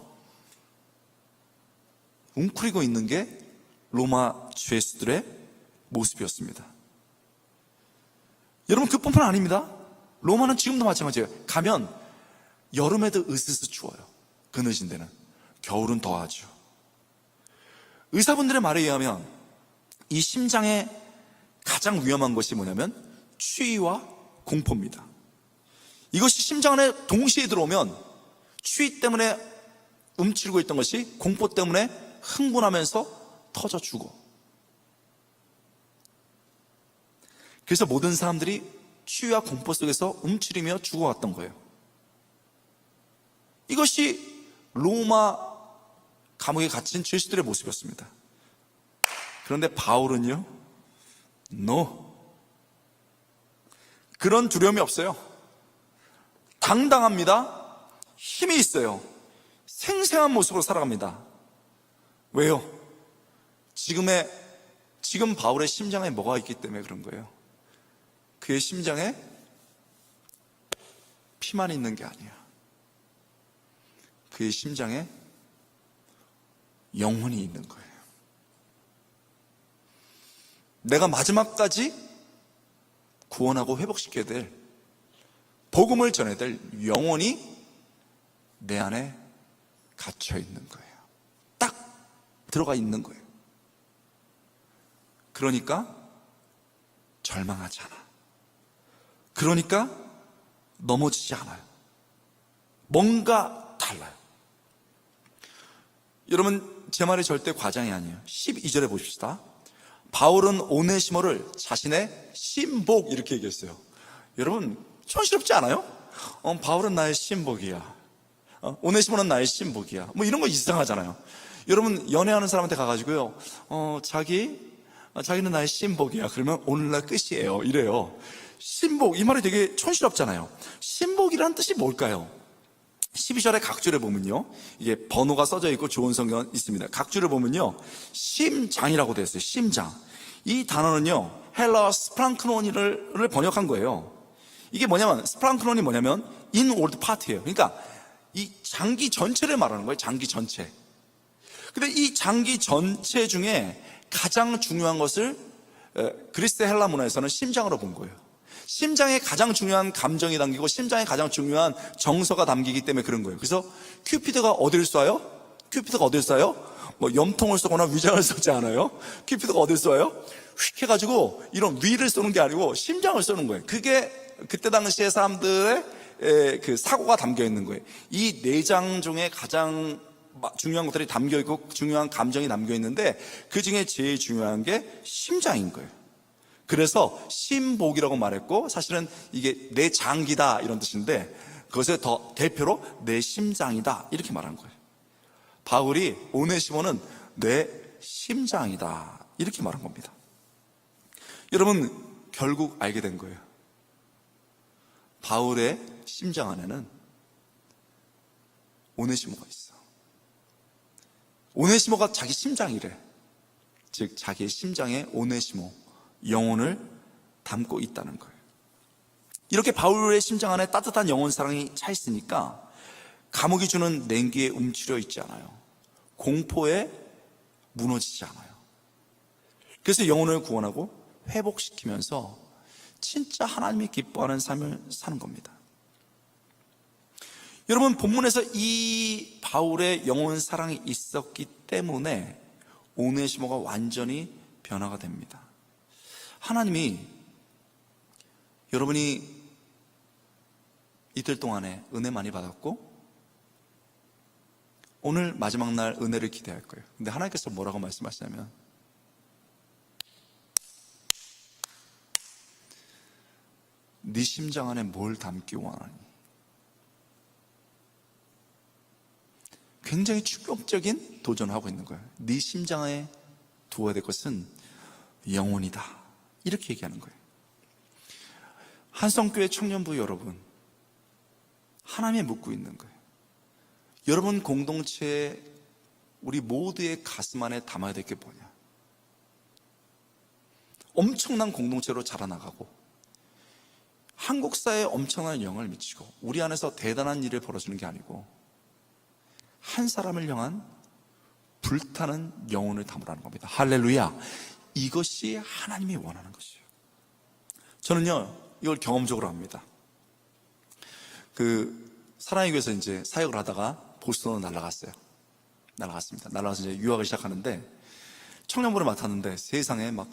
[SPEAKER 3] 웅크리고 있는 게 로마 죄수들의 모습이었습니다. 여러분, 그뿐만 아닙니다. 로마는 지금도 마찬가지예요. 가면 여름에도 으스스 추워요. 그늘진 데는. 겨울은 더하죠. 의사분들의 말에 의하면 이 심장에 가장 위험한 것이 뭐냐면 추위와 공포입니다. 이것이 심장 안에 동시에 들어오면 추위 때문에 움츠리고 있던 것이 공포 때문에 흥분하면서 터져 죽어. 그래서 모든 사람들이 추위와 공포 속에서 움츠리며 죽어왔던 거예요. 이것이 로마 감옥에 갇힌 죄수들의 모습이었습니다. 그런데 바울은요, no. 그런 두려움이 없어요. 당당합니다. 힘이 있어요. 생생한 모습으로 살아갑니다. 왜요? 지금 바울의 심장에 뭐가 있기 때문에 그런 거예요. 그의 심장에 피만 있는 게 아니야. 그의 심장에 영혼이 있는 거예요. 내가 마지막까지 구원하고 회복시켜야 될, 복음을 전해야 될 영혼이 내 안에 갇혀 있는 거예요. 딱 들어가 있는 거예요. 그러니까 절망하지 않아. 그러니까 넘어지지 않아요. 뭔가 달라요. 여러분, 제 말이 절대 과장이 아니에요. 12절에 보십시다. 바울은 오네시모를 자신의 신복 이렇게 얘기했어요. 여러분, 촌스럽지 않아요? 바울은 나의 신복이야. 오네시모는 나의 신복이야. 뭐 이런 거 이상하잖아요. 여러분, 연애하는 사람한테 가가지고요, 자기는 나의 신복이야. 그러면 오늘날 끝이에요. 이래요. 신복, 이 말이 되게 촌스럽잖아요. 신복이라는 뜻이 뭘까요? 12절의 각줄에 보면요, 이게 번호가 써져 있고 좋은 성경은 있습니다. 각줄을 보면요, 심장이라고 되어 있어요. 심장. 이 단어는요, 헬라어 스프랑크노니를 번역한 거예요. 이게 뭐냐면, 스프랑크논이 뭐냐면 inward part예요. 그러니까 이 장기 전체를 말하는 거예요. 장기 전체. 근데 이 장기 전체 중에 가장 중요한 것을 그리스 헬라 문화에서는 심장으로 본 거예요. 심장에 가장 중요한 감정이 담기고 심장에 가장 중요한 정서가 담기기 때문에 그런 거예요. 그래서 큐피드가 어디를 쏴요? 큐피드가 어디를 쏴요? 뭐 염통을 쏘거나 위장을 쏘지 않아요. 큐피드가 어디를 쏴요? 휙 해가지고 이런 위를 쏘는 게 아니고 심장을 쏘는 거예요. 그게 그때 당시에 사람들의 그 사고가 담겨 있는 거예요. 이 내장 중에 가장 중요한 것들이 담겨 있고 중요한 감정이 담겨 있는데 그 중에 제일 중요한 게 심장인 거예요. 그래서 심복이라고 말했고, 사실은 이게 내 장기다 이런 뜻인데 그것의 더 대표로 내 심장이다 이렇게 말한 거예요. 바울이 오네시모는 내 심장이다 이렇게 말한 겁니다. 여러분, 결국 알게 된 거예요. 바울의 심장 안에는 오네시모가 있어. 오네시모가 자기 심장이래. 즉 자기의 심장에 오네시모, 영혼을 담고 있다는 거예요. 이렇게 바울의 심장 안에 따뜻한 영혼 사랑이 차 있으니까 감옥이 주는 냉기에 움츠려 있지 않아요. 공포에 무너지지 않아요. 그래서 영혼을 구원하고 회복시키면서 진짜 하나님이 기뻐하는 삶을 사는 겁니다. 여러분, 본문에서 이 바울의 영혼 사랑이 있었기 때문에 오네시모가 완전히 변화가 됩니다. 하나님이 여러분이 이틀 동안에 은혜 많이 받았고 오늘 마지막 날 은혜를 기대할 거예요. 근데 하나님께서 뭐라고 말씀하시냐면 네 심장 안에 뭘 담기 원하니? 굉장히 충격적인 도전을 하고 있는 거예요. 네 심장에 두어야 될 것은 영혼이다. 이렇게 얘기하는 거예요. 한성교회 청년부 여러분, 하나님에 묻고 있는 거예요. 여러분 공동체에 우리 모두의 가슴 안에 담아야 될 게 뭐냐? 엄청난 공동체로 자라나가고 한국 사회에 엄청난 영향을 미치고 우리 안에서 대단한 일이 벌어지는 게 아니고 한 사람을 향한 불타는 영혼을 담으라는 겁니다. 할렐루야. 이것이 하나님이 원하는 것이에요. 저는요 이걸 경험적으로 합니다. 사랑의 교회에서 이제 사역을 하다가 보스턴으로 날아갔습니다. 날아가서 이제 유학을 시작하는데 청년부를 맡았는데 세상에 막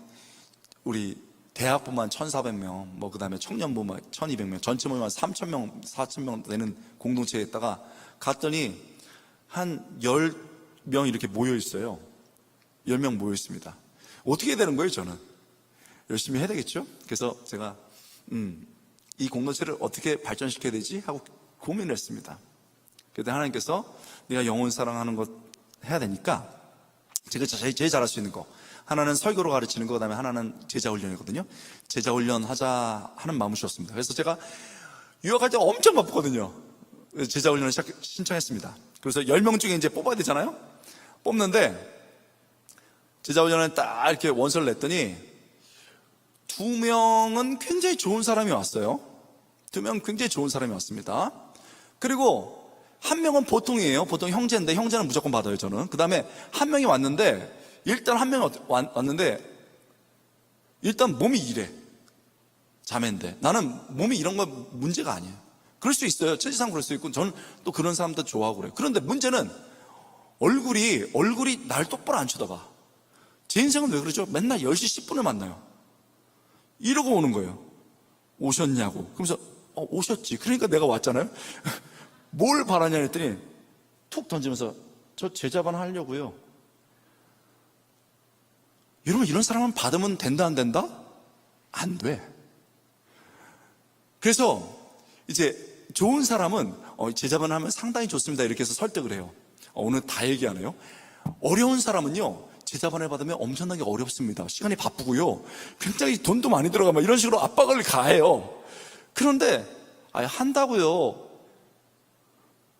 [SPEAKER 3] 우리 대학부만 1,400명, 뭐 그다음에 청년부 막 1,200명, 전체 모임만 3,000명, 4,000명 되는 공동체에 있다가 갔더니 한 10명 이렇게 모여 있어요. 10명 모여 있습니다. 어떻게 해야 되는 거예요, 저는? 열심히 해야 되겠죠? 그래서 제가 이 공동체를 어떻게 발전시켜야 되지? 하고 고민을 했습니다. 그때 하나님께서 네가 영혼 사랑하는 것 해야 되니까 제가 제일 잘할 수 있는 거 하나는 설교로 가르치는 거, 그다음에 하나는 제자 훈련이거든요. 제자 훈련 하자 하는 마음을 주셨습니다. 그래서 제가 유학할 때 엄청 바쁘거든요. 제자 훈련을 신청했습니다. 그래서 10명 중에 이제 뽑아야 되잖아요. 뽑는데 제자 훈련을 딱 이렇게 원서를 냈더니 2명은 굉장히 좋은 사람이 왔어요. 2명 굉장히 좋은 사람이 왔습니다. 그리고 1명은 보통이에요. 보통 형제인데 형제는 무조건 받아요, 저는. 그 다음에 1명이 왔는데 일단 1명이 왔는데 일단 몸이 이래. 자매인데 나는 몸이 이런 건 문제가 아니에요. 그럴 수 있어요. 체질상 그럴 수 있고 저는 또 그런 사람도 좋아하고 그래요. 그런데 문제는 얼굴이 날 똑바로 안 쳐다봐. 제 인생은 왜 그러죠? 맨날 10시 10분에 만나요. 이러고 오는 거예요. 오셨냐고. 그러면서 오셨지. 그러니까 내가 왔잖아요. 뭘 바라냐 했더니 툭 던지면서 저 제자반 하려고요. 여러분 이런 사람은 받으면 된다 안 된다? 안 돼. 그래서 이제 좋은 사람은 제자반 하면 상당히 좋습니다 이렇게 해서 설득을 해요. 오늘 다 얘기하네요. 어려운 사람은요 제자반을 받으면 엄청나게 어렵습니다. 시간이 바쁘고요 굉장히 돈도 많이 들어가 막 이런 식으로 압박을 가해요. 그런데 한다고요.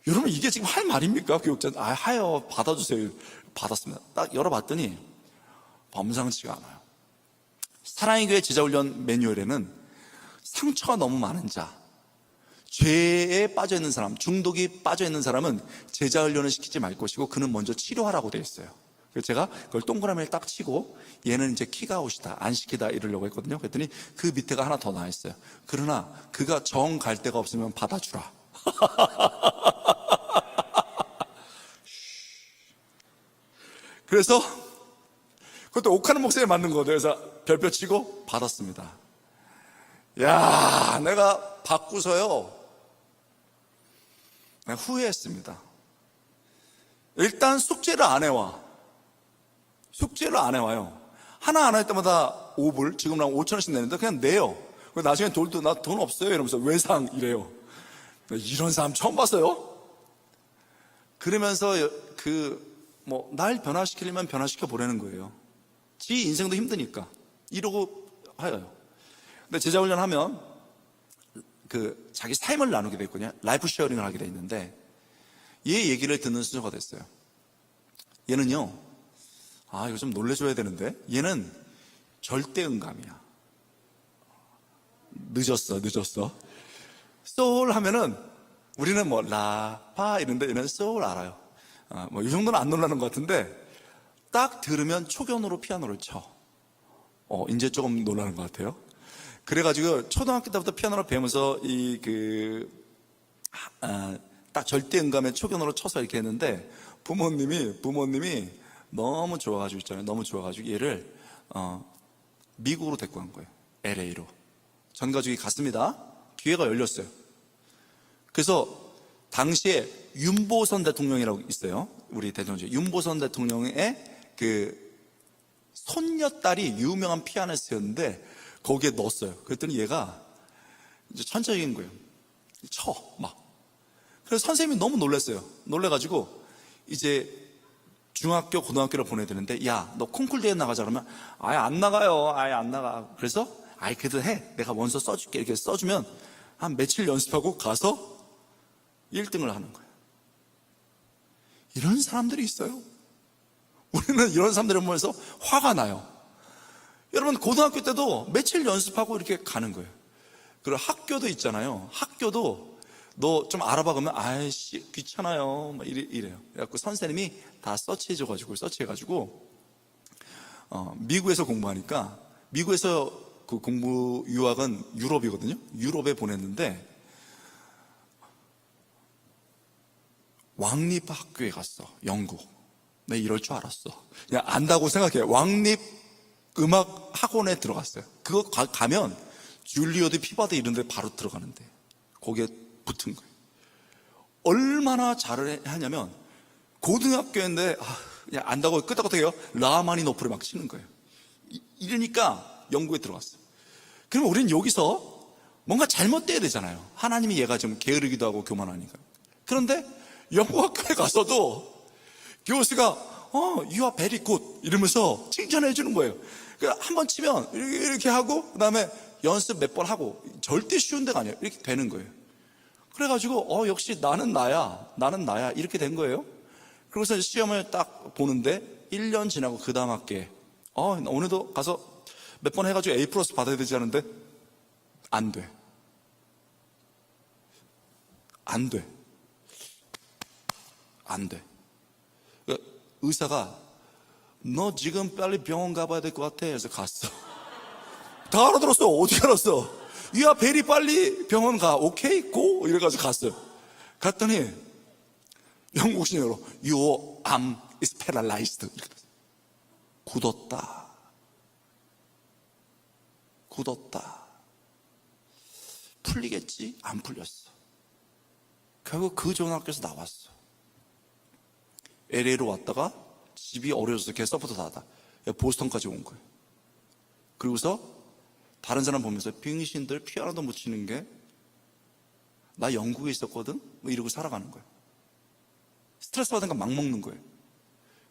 [SPEAKER 3] 여러분 이게 지금 할 말입니까? 교육자 하여 받아주세요. 받았습니다. 딱 열어봤더니 범상치가 않아요. 사랑의 교회 제자훈련 매뉴얼에는 상처가 너무 많은 자, 죄에 빠져있는 사람, 중독이 빠져있는 사람은 제자훈련을 시키지 말 것이고 그는 먼저 치료하라고 되어 있어요. 그래서 제가 그걸 동그라미를 딱 치고 얘는 이제 키가웃이다, 안 시키다 이러려고 했거든요. 그랬더니 그 밑에가 하나 더 나와 있어요. 그러나 그가 정 갈 데가 없으면 받아주라. 그래서 그것도 옥하는 목소리에 맞는 거죠. 그래서 별표 치고 받았습니다. 야, 내가 받고서요 내가 후회했습니다. 일단 숙제를 안 해와. 숙제를 안 해와요. 하나 안 할 때마다 5불, 지금 난 5,000원씩 내는데 그냥 내요. 나중에 돌도 나 돈 없어요 이러면서 외상 이래요. 이런 사람 처음 봤어요. 그러면서 날 변화시키려면 변화시켜 보라는 거예요. 지 인생도 힘드니까 이러고 하여요. 근데 제자훈련 하면 자기 삶을 나누게 돼 있거든요. 라이프 쉐어링을 하게 돼 있는데 얘 얘기를 듣는 순서가 됐어요. 얘는요 이거 좀 놀래줘야 되는데 얘는 절대 응감이야. 늦었어 소울 하면은 우리는 뭐 라파 이런데 얘는 소울 알아요. 이 정도는 안 놀라는 것 같은데 딱 들으면 초견으로 피아노를 쳐. 이제 조금 놀라는 것 같아요. 그래가지고 초등학교 때부터 피아노를 배우면서 딱 절대 음감에 초견으로 쳐서 이렇게 했는데 부모님이 너무 좋아가지고 있잖아요. 너무 좋아가지고 얘를 미국으로 데리고 간 거예요. LA로. 전 가족이 갔습니다. 기회가 열렸어요. 그래서 당시에 윤보선 대통령이라고 있어요. 우리 대통령 중에 윤보선 대통령의 손녀딸이 유명한 피아니스트였는데 거기에 넣었어요. 그랬더니 얘가 이제 천재적인 거예요. 막. 그래서 선생님이 너무 놀랐어요. 놀래가지고 이제 중학교, 고등학교를 보내야 되는데 야, 너 콩쿨 대회 나가자 그러면 아예 안 나가요. 아예 안 나가. 그래서 그래도 해. 내가 원서 써줄게. 이렇게 써주면 한 며칠 연습하고 가서 1등을 하는 거예요. 이런 사람들이 있어요. 우리는 이런 사람들을 보면서 화가 나요. 여러분 고등학교 때도 며칠 연습하고 이렇게 가는 거예요. 그리고 학교도 있잖아요. 학교도 너 좀 알아봐 그러면 아이씨 귀찮아요 막 이래요. 그래갖고 선생님이 다 서치해가지고 미국에서 공부하니까, 미국에서 그 공부 유학은 유럽이거든요. 유럽에 보냈는데 왕립 학교에 갔어. 영국. 내 이럴 줄 알았어. 그냥 안다고 생각해. 왕립 음악 학원에 들어갔어요. 그거 가면 줄리어드 피바드 이런 데 바로 들어가는데 거기에 붙은 거예요. 얼마나 잘을 하냐면 고등학교인데 그냥 안다고 끄떡끄떡해요. 라마니노프를 막 치는 거예요. 이러니까 영국에 들어갔어요. 그러면 우리는 여기서 뭔가 잘못돼야 되잖아요. 하나님이 얘가 좀 게으르기도 하고 교만하니까. 그런데 영국 학교에 가서도 교수가 you are very good 이러면서 칭찬해 주는 거예요. 한 번 치면 이렇게 하고 그다음에 연습 몇 번 하고, 절대 쉬운 데가 아니에요. 이렇게 되는 거예요. 그래가지고 역시 나는 나야 이렇게 된 거예요. 그래서 시험을 딱 보는데 1년 지나고 그 다음 학기에 나 오늘도 가서 몇 번 해가지고 A+ 받아야 되지 않은데 안 돼. 의사가 너 지금 빨리 병원 가봐야 될 것 같아 해서 갔어. 다 알아들었어. 어떻게 알았어? 야 베리 빨리 병원 가. 오케이 고 이래가지고 갔어요. 갔더니 영국 신여로 Your arm is paralyzed. 굳었다. 풀리겠지? 안 풀렸어. 결국 그 좋은 학교에서 나왔어. LA로 왔다가 집이 어려워서 걔 서포터 다 보스턴까지 온 거예요. 그리고서 다른 사람 보면서 빙신들 피아노도 못 치는 게 나 영국에 있었거든? 뭐 이러고 살아가는 거예요. 스트레스 받으니까 막 먹는 거예요.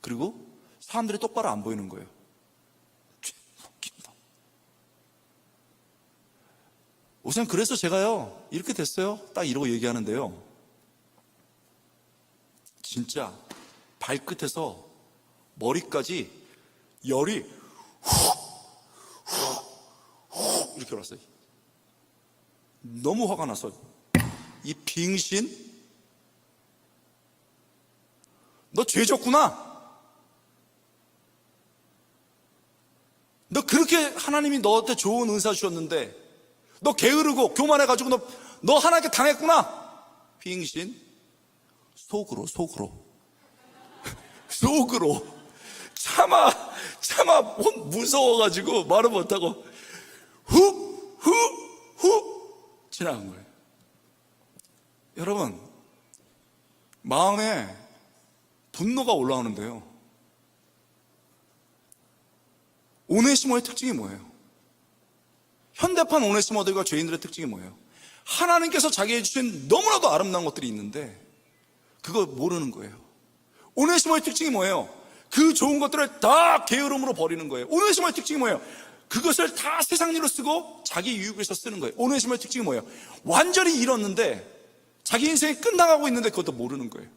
[SPEAKER 3] 그리고 사람들이 똑바로 안 보이는 거예요. 웃긴다. 우선 그래서 제가요 이렇게 됐어요. 딱 이러고 얘기하는데요, 진짜 발끝에서 머리까지 열이 훅 이렇게 올랐어요. 너무 화가 났어. 이 빙신, 너 죄졌구나. 너 그렇게 하나님이 너한테 좋은 은사 주셨는데 너 게으르고 교만해가지고 너 하나님께 당했구나. 빙신. 속으로 차마 무서워가지고 말을 못하고 훅 지나간 거예요. 여러분, 마음에 분노가 올라오는데요, 오네시모의 특징이 뭐예요? 현대판 오네시모들과 죄인들의 특징이 뭐예요? 하나님께서 자기에게 주신 너무나도 아름다운 것들이 있는데 그거 모르는 거예요. 오네시모의 특징이 뭐예요? 그 좋은 것들을 다 게으름으로 버리는 거예요. 오네시모의 특징이 뭐예요? 그것을 다 세상 일로 쓰고 자기 유익을 위해서 쓰는 거예요. 오네시모의 특징이 뭐예요? 완전히 잃었는데 자기 인생이 끝나가고 있는데 그것도 모르는 거예요.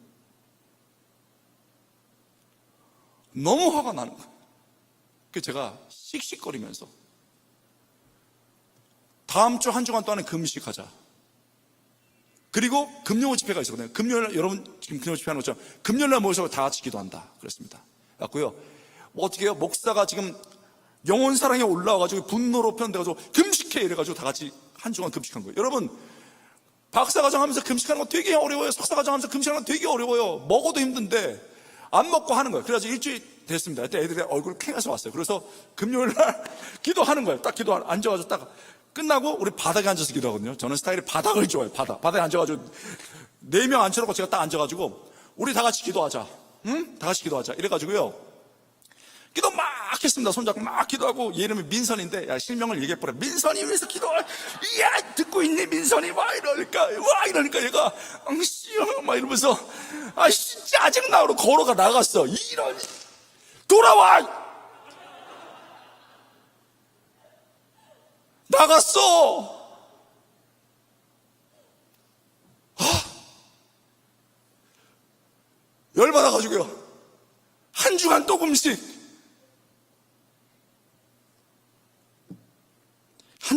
[SPEAKER 3] 너무 화가 나는 거예요. 그래서 제가 씩씩거리면서 다음 주 한 주간 동안은 금식하자. 그리고 금요일 집회가 있었거든요. 금요일, 여러분 지금 금요일 집회 하는 것처럼 금요일날 모여서 다 같이 기도한다 그랬습니다. 그래갖고요, 뭐 어떻게 해요? 목사가 지금 영혼 사랑에 올라와가지고 분노로 표현돼가지고 금식해 이래가지고 다 같이 한 주간 금식한 거예요. 여러분, 박사과정 하면서 금식하는 거 되게 어려워요. 석사과정 하면서 금식하는 거 되게 어려워요. 먹어도 힘든데 안 먹고 하는 거예요. 그래가지고 일주일 됐습니다. 그때 애들이 얼굴 캥해서 왔어요. 그래서 금요일날 기도하는 거예요. 딱 앉아가지고 딱 끝나고 우리 바닥에 앉아서 기도하거든요. 저는 스타일이 바닥을 좋아해요. 바닥에 앉아가지고 4명 앉혀놓고 제가 딱 앉아가지고 우리 다 같이 기도하자. 응? 다 같이 기도하자. 이래가지고요, 기도 막 했습니다. 손잡고 막 기도하고, 얘 이름이 민선인데, 야, 실명을 얘기해버려. 민선이 위해서 기도해. 이야, 듣고 있니, 민선이? 이러니까 얘가, 씨요. 막 이러면서, 씨, 짜증나. 그러고 걸어가 나갔어. 돌아와! 나갔어! 열받아가지고요, 한 주간 또 금식.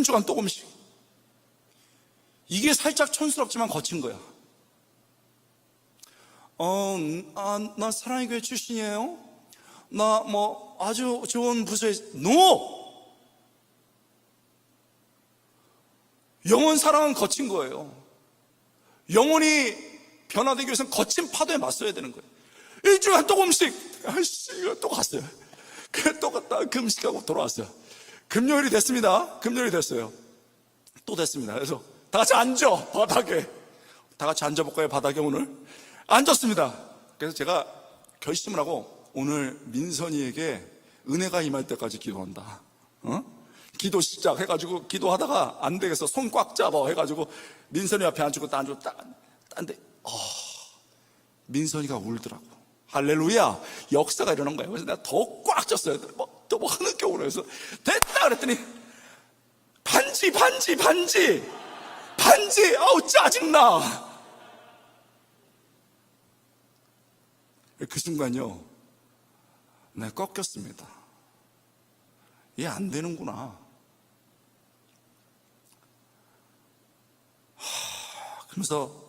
[SPEAKER 3] 주간 조금씩. 이게 살짝 촌스럽지만 거친 거야. 나 사랑의 교회 출신이에요. 나 뭐 아주 좋은 부서에. NO! 영혼 사랑은 거친 거예요. 영혼이 변화되기 위해서는 거친 파도에 맞서야 되는 거예요. 일주일에 조금씩. 이거 또 갔어요. 그래 또 갔다 금식하고 돌아왔어요. 금요일이 됐습니다. 금요일이 됐어요. 또 됐습니다. 그래서 다 같이 앉아, 바닥에. 다 같이 앉아볼까요, 바닥에 오늘? 앉았습니다. 그래서 제가 결심을 하고 오늘 민선이에게 은혜가 임할 때까지 기도한다. 기도 시작해가지고 기도하다가 안 되겠어. 손 꽉 잡아 해가지고 민선이 앞에 앉고 딴데 민선이가 울더라고. 할렐루야, 역사가 일어난 거예요. 그래서 내가 더 꽉 쳤어요. 또 흐느껴 그래서 됐다 그랬더니 반지 아우 짜증나. 그 순간요 내가 꺾였습니다. 얘 안 되는구나. 그러면서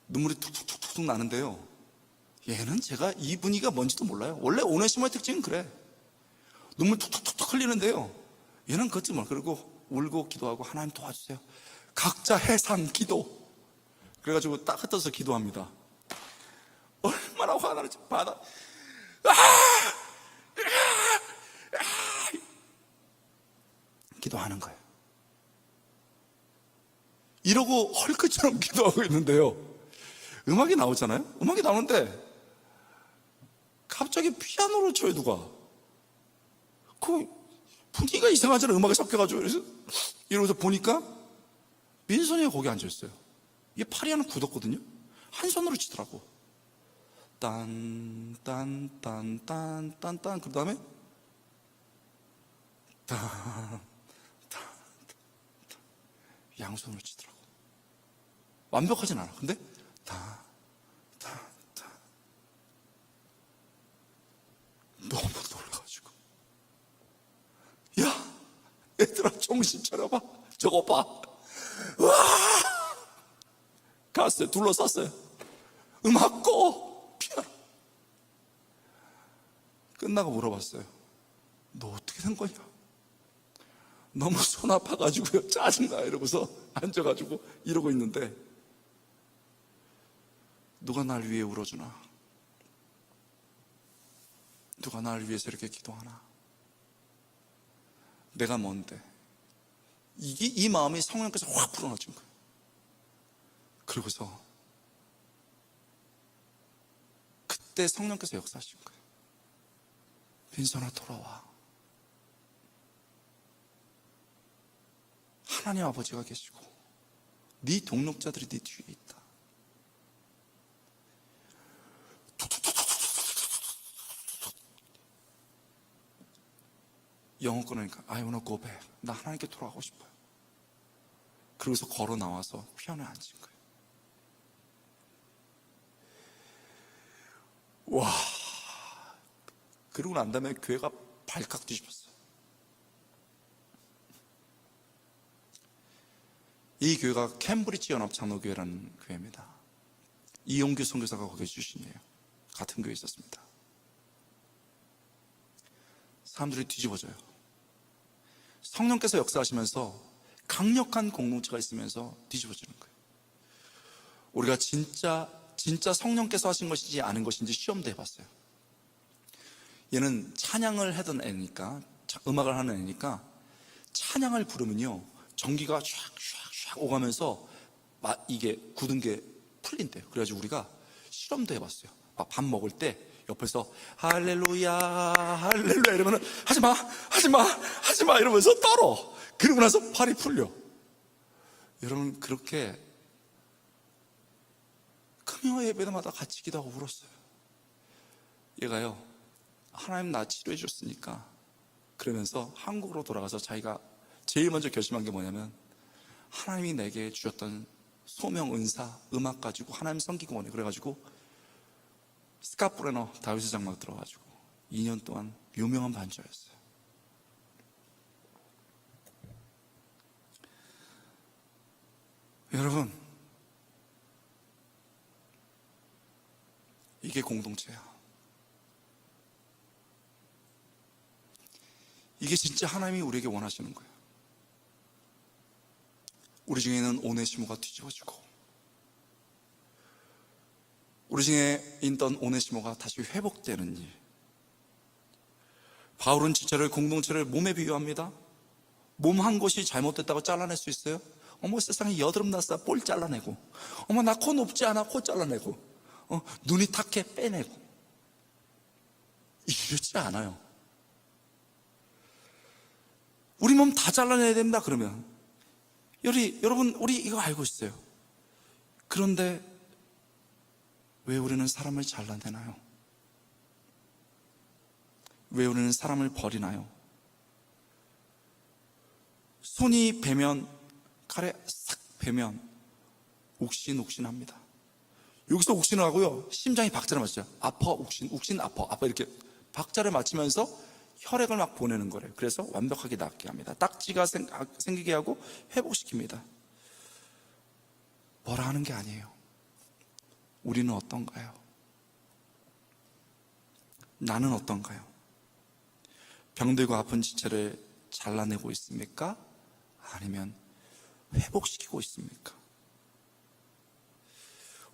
[SPEAKER 3] 눈물이 툭툭툭툭 나는데요, 얘는 제가 이 분위기가 뭔지도 몰라요. 원래 오네시모의 특징은 그래. 눈물 툭툭툭툭 흘리는데요, 얘는 그것도 몰라. 그리고 울고 기도하고 하나님 도와주세요. 각자 해산 기도. 그래가지고 딱 흩어서 기도합니다. 얼마나 화가 나는지 받아. 기도하는 거예요. 이러고 헐크처럼 기도하고 있는데요, 음악이 나오잖아요. 음악이 나오는데 갑자기 피아노를 쳐요. 누가 그 분위기가 이상하잖아요. 음악이 섞여가지고. 그래서 이러면서 보니까 민선이가 거기 앉아있어요. 이게 팔이 하나 굳었거든요. 한 손으로 치더라고. 딴 그 다음에 양손으로 치더라고. 완벽하진 않아. 근데 너무 놀라가지고, 야 얘들아 정신 차려봐. 저거 봐. 와 갔어요. 둘러쌌어요. 음악 꺼. 피아노. 끝나고 물어봤어요. 너 어떻게 된 거냐? 너무 손 아파가지고요, 짜증나 이러고서 앉아가지고 이러고 있는데, 누가 날 위해 울어주나? 누가 날 위해서 이렇게 기도하나? 내가 뭔데? 이 마음이 성령께서 확 불어넣어준 거예요. 그러고서 그때 성령께서 역사하신 거예요. 민선아 돌아와. 하나님 아버지가 계시고 네 동력자들이 네 뒤에 있다. 영어 끊으니까 I wanna go back. 나 하나님께 돌아가고 싶어요. 그러고서 걸어 나와서 피아노에 앉은 거예요. 와, 그러고 난 다음에 교회가 발칵 뒤집혔어요. 이 교회가 캠브리지 연합 장로교회라는 교회입니다. 이용규 선교사가 거기 출신이에요. 같은 교회에 있었습니다. 사람들이 뒤집어져요. 성령께서 역사하시면서 강력한 공동체가 있으면서 뒤집어지는 거예요. 우리가 진짜 성령께서 하신 것인지 아는 것인지 시험도 해봤어요. 얘는 찬양을 하던 애니까, 음악을 하는 애니까 찬양을 부르면요 전기가 샥샥샥 오가면서 이게 굳은 게 풀린대요. 그래가지고 우리가 실험도 해봤어요. 막 밥 먹을 때 옆에서 할렐루야 할렐루야 이러면은 하지마 이러면서 떨어. 그러고 나서 팔이 풀려. 여러분, 그렇게 금요 예배마다 같이 기도하고 울었어요. 얘가요, 하나님 나 치료해 줬으니까, 그러면서 한국으로 돌아가서 자기가 제일 먼저 결심한 게 뭐냐면, 하나님이 내게 주셨던 소명, 은사, 음악 가지고 하나님 섬기고 원해. 그래가지고 스카프레너 다윗의 장막 들어가지고 2년 동안 유명한 반주였어요. 여러분, 이게 공동체야. 이게 진짜 하나님이 우리에게 원하시는 거예요. 우리 중에는 오네시모가 뒤집어지고, 우리 중에 있던 오네시모가 다시 회복되는 일. 바울은 지체를, 공동체를 몸에 비유합니다. 몸 한 곳이 잘못됐다고 잘라낼 수 있어요? 어머, 세상에 여드름 났어, 볼 잘라내고, 어머, 나 코 높지 않아, 코 잘라내고, 눈이 탁해, 빼내고. 이렇지 않아요. 우리 몸 다 잘라내야 된다 그러면, 여러분, 우리 이거 알고 있어요. 그런데 왜 우리는 사람을 잘라내나요? 왜 우리는 사람을 버리나요? 손이 베면, 칼에 싹 베면 욱신욱신합니다. 여기서 욱신을 하고요, 심장이 박자를 맞춰요. 아파, 욱신, 아파, 이렇게 박자를 맞추면서 혈액을 막 보내는 거래요. 그래서 완벽하게 낫게 합니다. 딱지가 생기게 하고 회복시킵니다. 뭐라 하는 게 아니에요. 우리는 어떤가요? 나는 어떤가요? 병들고 아픈 지체를 잘라내고 있습니까? 아니면 회복시키고 있습니까?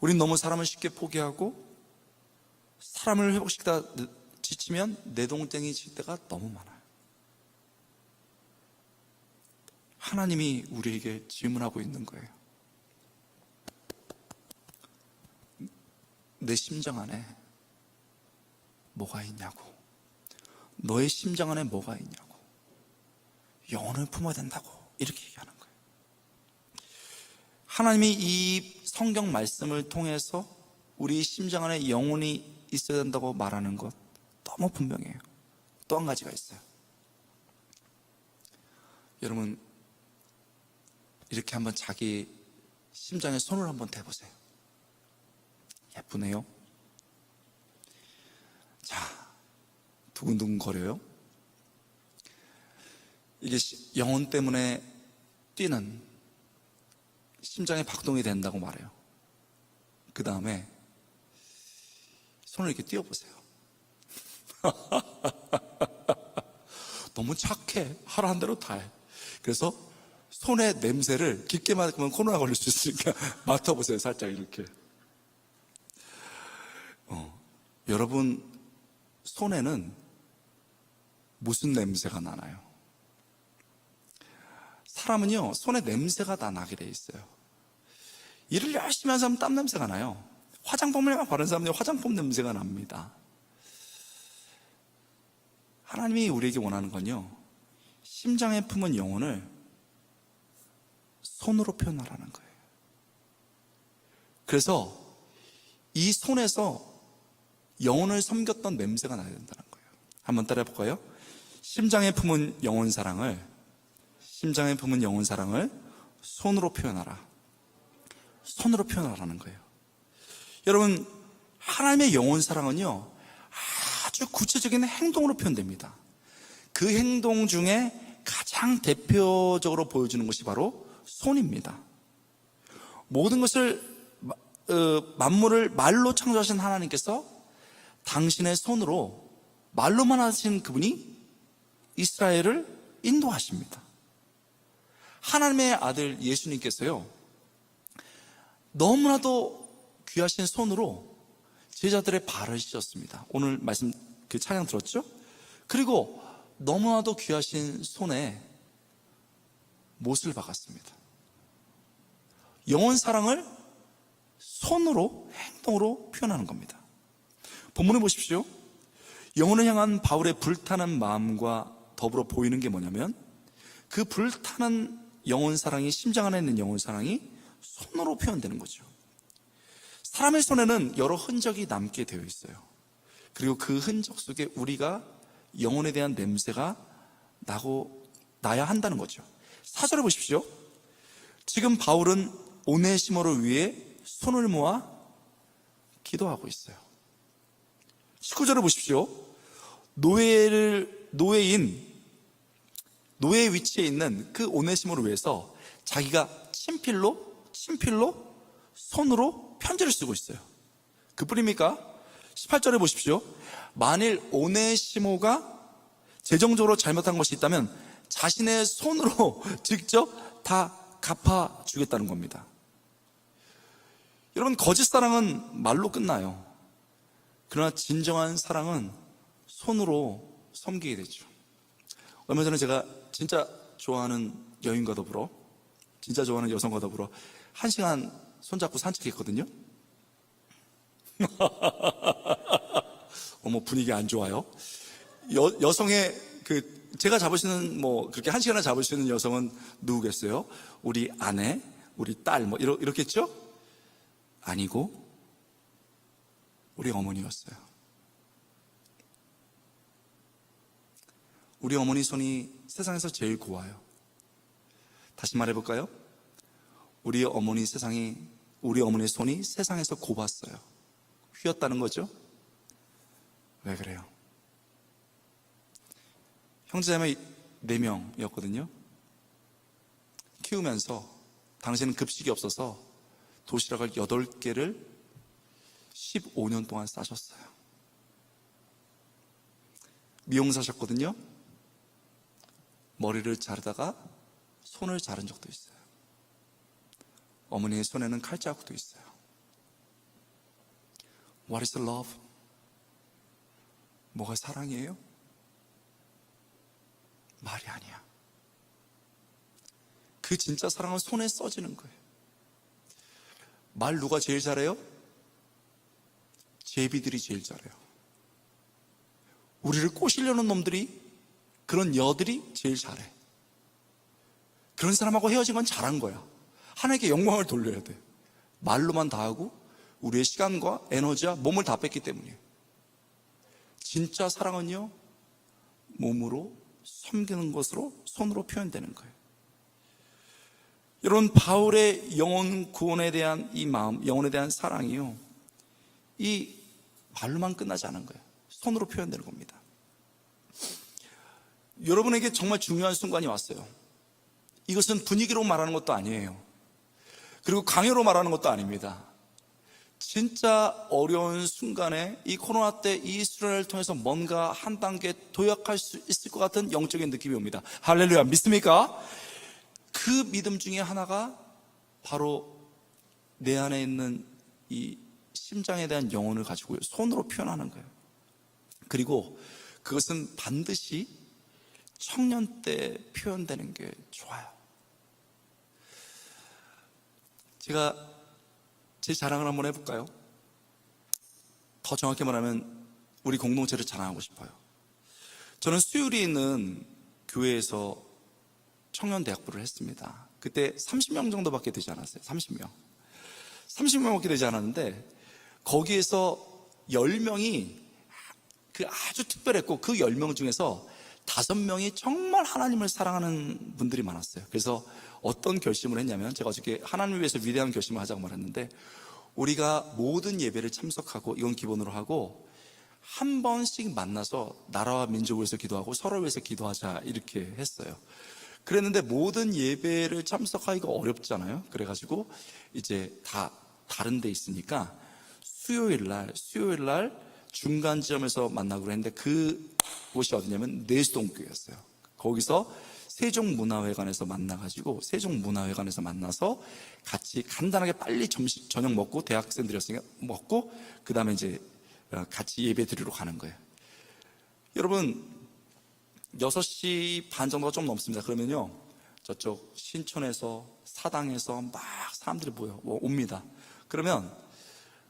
[SPEAKER 3] 우린 너무 사람을 쉽게 포기하고, 사람을 회복시키다 지치면 내동댕이 칠 때가 너무 많아요. 하나님이 우리에게 질문하고 있는 거예요. 내 심장 안에 뭐가 있냐고. 너의 심장 안에 뭐가 있냐고. 영혼을 품어야 된다고 이렇게 얘기하는 거예요. 하나님이 이 성경 말씀을 통해서 우리 심장 안에 영혼이 있어야 된다고 말하는 것 너무 분명해요. 또 한 가지가 있어요. 여러분, 이렇게 한번 자기 심장에 손을 한번 대보세요. 예쁘네요. 자, 두근두근 거려요. 이게 영혼 때문에 뛰는 심장의 박동이 된다고 말해요. 그 다음에 손을 이렇게 띄워보세요. 너무 착해. 하라는 대로 다 해. 그래서 손의 냄새를 깊게 맡으면 코로나 걸릴 수 있으니까 맡아보세요. 살짝 이렇게. 여러분, 손에는 무슨 냄새가 나나요? 사람은요, 손에 냄새가 다 나게 돼 있어요. 일을 열심히 하는 사람은 땀 냄새가 나요. 화장품을 바르는 사람은 화장품 냄새가 납니다. 하나님이 우리에게 원하는 건요, 심장에 품은 영혼을 손으로 표현하라는 거예요. 그래서 이 손에서 영혼을 섬겼던 냄새가 나야 된다는 거예요. 한번 따라해 볼까요? 심장에 품은 영혼 사랑을 손으로 표현하라. 손으로 표현하라는 거예요. 여러분, 하나님의 영혼 사랑은요, 아주 구체적인 행동으로 표현됩니다. 그 행동 중에 가장 대표적으로 보여주는 것이 바로 손입니다. 모든 것을, 만물을 말로 창조하신 하나님께서 당신의 손으로, 말로만 하신 그분이 이스라엘을 인도하십니다. 하나님의 아들 예수님께서요, 너무나도 귀하신 손으로 제자들의 발을 씻었습니다. 오늘 말씀 그 찬양 들었죠? 그리고 너무나도 귀하신 손에 못을 박았습니다. 영혼 사랑을 손으로, 행동으로 표현하는 겁니다. 본문을 보십시오. 영혼을 향한 바울의 불타는 마음과 더불어 보이는 게 뭐냐면, 그 불타는 영혼 사랑이, 심장 안에 있는 영혼 사랑이 손으로 표현되는 거죠. 사람의 손에는 여러 흔적이 남게 되어 있어요. 그리고 그 흔적 속에 우리가 영혼에 대한 냄새가 나야 한다는 거죠. 4절을 보십시오. 지금 바울은 오네시모를 위해 손을 모아 기도하고 있어요. 19절을 보십시오. 노예 위치에 있는 그 오네시모를 위해서 자기가 친필로 친필로 손으로 편지를 쓰고 있어요. 그뿐입니까? 18절에 보십시오. 만일 오네시모가 재정적으로 잘못한 것이 있다면 자신의 손으로 직접 다 갚아주겠다는 겁니다. 여러분, 거짓 사랑은 말로 끝나요. 그러나 진정한 사랑은 손으로 섬기게 되죠. 얼마 전에 제가 진짜 좋아하는 여인과 더불어, 진짜 좋아하는 여성과 더불어 1시간 손잡고 산책했거든요. 어머, 분위기 안 좋아요. 여성의 제가 잡을 수 있는, 그렇게 1시간을 잡을 수 있는 여성은 누구겠어요? 우리 아내, 우리 딸, 이렇겠죠? 아니고, 우리 어머니였어요. 우리 어머니 손이 세상에서 제일 고와요. 다시 말해볼까요? 우리 어머니 손이 세상에서 고왔어요. 휘었다는 거죠? 왜 그래요? 형제자매 4명이었거든요. 키우면서 당시에는 급식이 없어서 도시락을 8개를 15년 동안 싸셨어요. 미용사셨거든요. 머리를 자르다가 손을 자른 적도 있어요. 어머니의 손에는 칼자국도 있어요. What is love? 뭐가 사랑이에요? 말이 아니야. 그 진짜 사랑은 손에 써지는 거예요. 말 누가 제일 잘해요? 제비들이 제일 잘해요. 우리를 꼬시려는 놈들이, 그런 여들이 제일 잘해. 그런 사람하고 헤어진 건 잘한 거야. 하나님께 영광을 돌려야 돼. 말로만 다 하고 우리의 시간과 에너지와 몸을 다 뺐기 때문이에요. 진짜 사랑은요, 몸으로 섬기는 것으로, 손으로 표현되는 거예요. 여러분, 바울의 영혼 구원에 대한 이 마음, 영혼에 대한 사랑이요, 이 말로만 끝나지 않은 거예요. 손으로 표현되는 겁니다. 여러분에게 정말 중요한 순간이 왔어요. 이것은 분위기로 말하는 것도 아니에요. 그리고 강요로 말하는 것도 아닙니다. 진짜 어려운 순간에 이 코로나 때 이 수련회를 통해서 뭔가 한 단계 도약할 수 있을 것 같은 영적인 느낌이 옵니다. 할렐루야, 믿습니까? 그 믿음 중에 하나가 바로 내 안에 있는 이 심장에 대한 영혼을 가지고 손으로 표현하는 거예요. 그리고 그것은 반드시 청년 때 표현되는 게 좋아요. 제가 제 자랑을 한번 해볼까요? 더 정확히 말하면 우리 공동체를 자랑하고 싶어요. 저는 수유리에 있는 교회에서 청년대학부를 했습니다. 그때 30명 정도밖에 되지 않았어요. 30명밖에 되지 않았는데 거기에서 10명이 아주 특별했고, 그 10명 중에서 5명이 정말 하나님을 사랑하는 분들이 많았어요. 그래서 어떤 결심을 했냐면, 제가 어저께 하나님을 위해서 위대한 결심을 하자고 말했는데, 우리가 모든 예배를 참석하고, 이건 기본으로 하고, 한 번씩 만나서 나라와 민족을 위해서 기도하고 서로를 위해서 기도하자, 이렇게 했어요. 그랬는데 모든 예배를 참석하기가 어렵잖아요. 그래가지고 이제 다 다른 데 있으니까 수요일 날 중간 지점에서 만나기로 했는데, 그곳이 어디냐면 내수동교회였어요. 거기서 세종문화회관에서 만나가지고, 세종문화회관에서 만나서 같이 간단하게 빨리 저녁 먹고, 대학생들이었으니까 먹고, 그 다음에 이제 같이 예배 드리러 가는 거예요. 여러분, 6시 반 정도가 좀 넘습니다. 그러면요, 저쪽 신촌에서, 사당에서 막 사람들이 옵니다. 그러면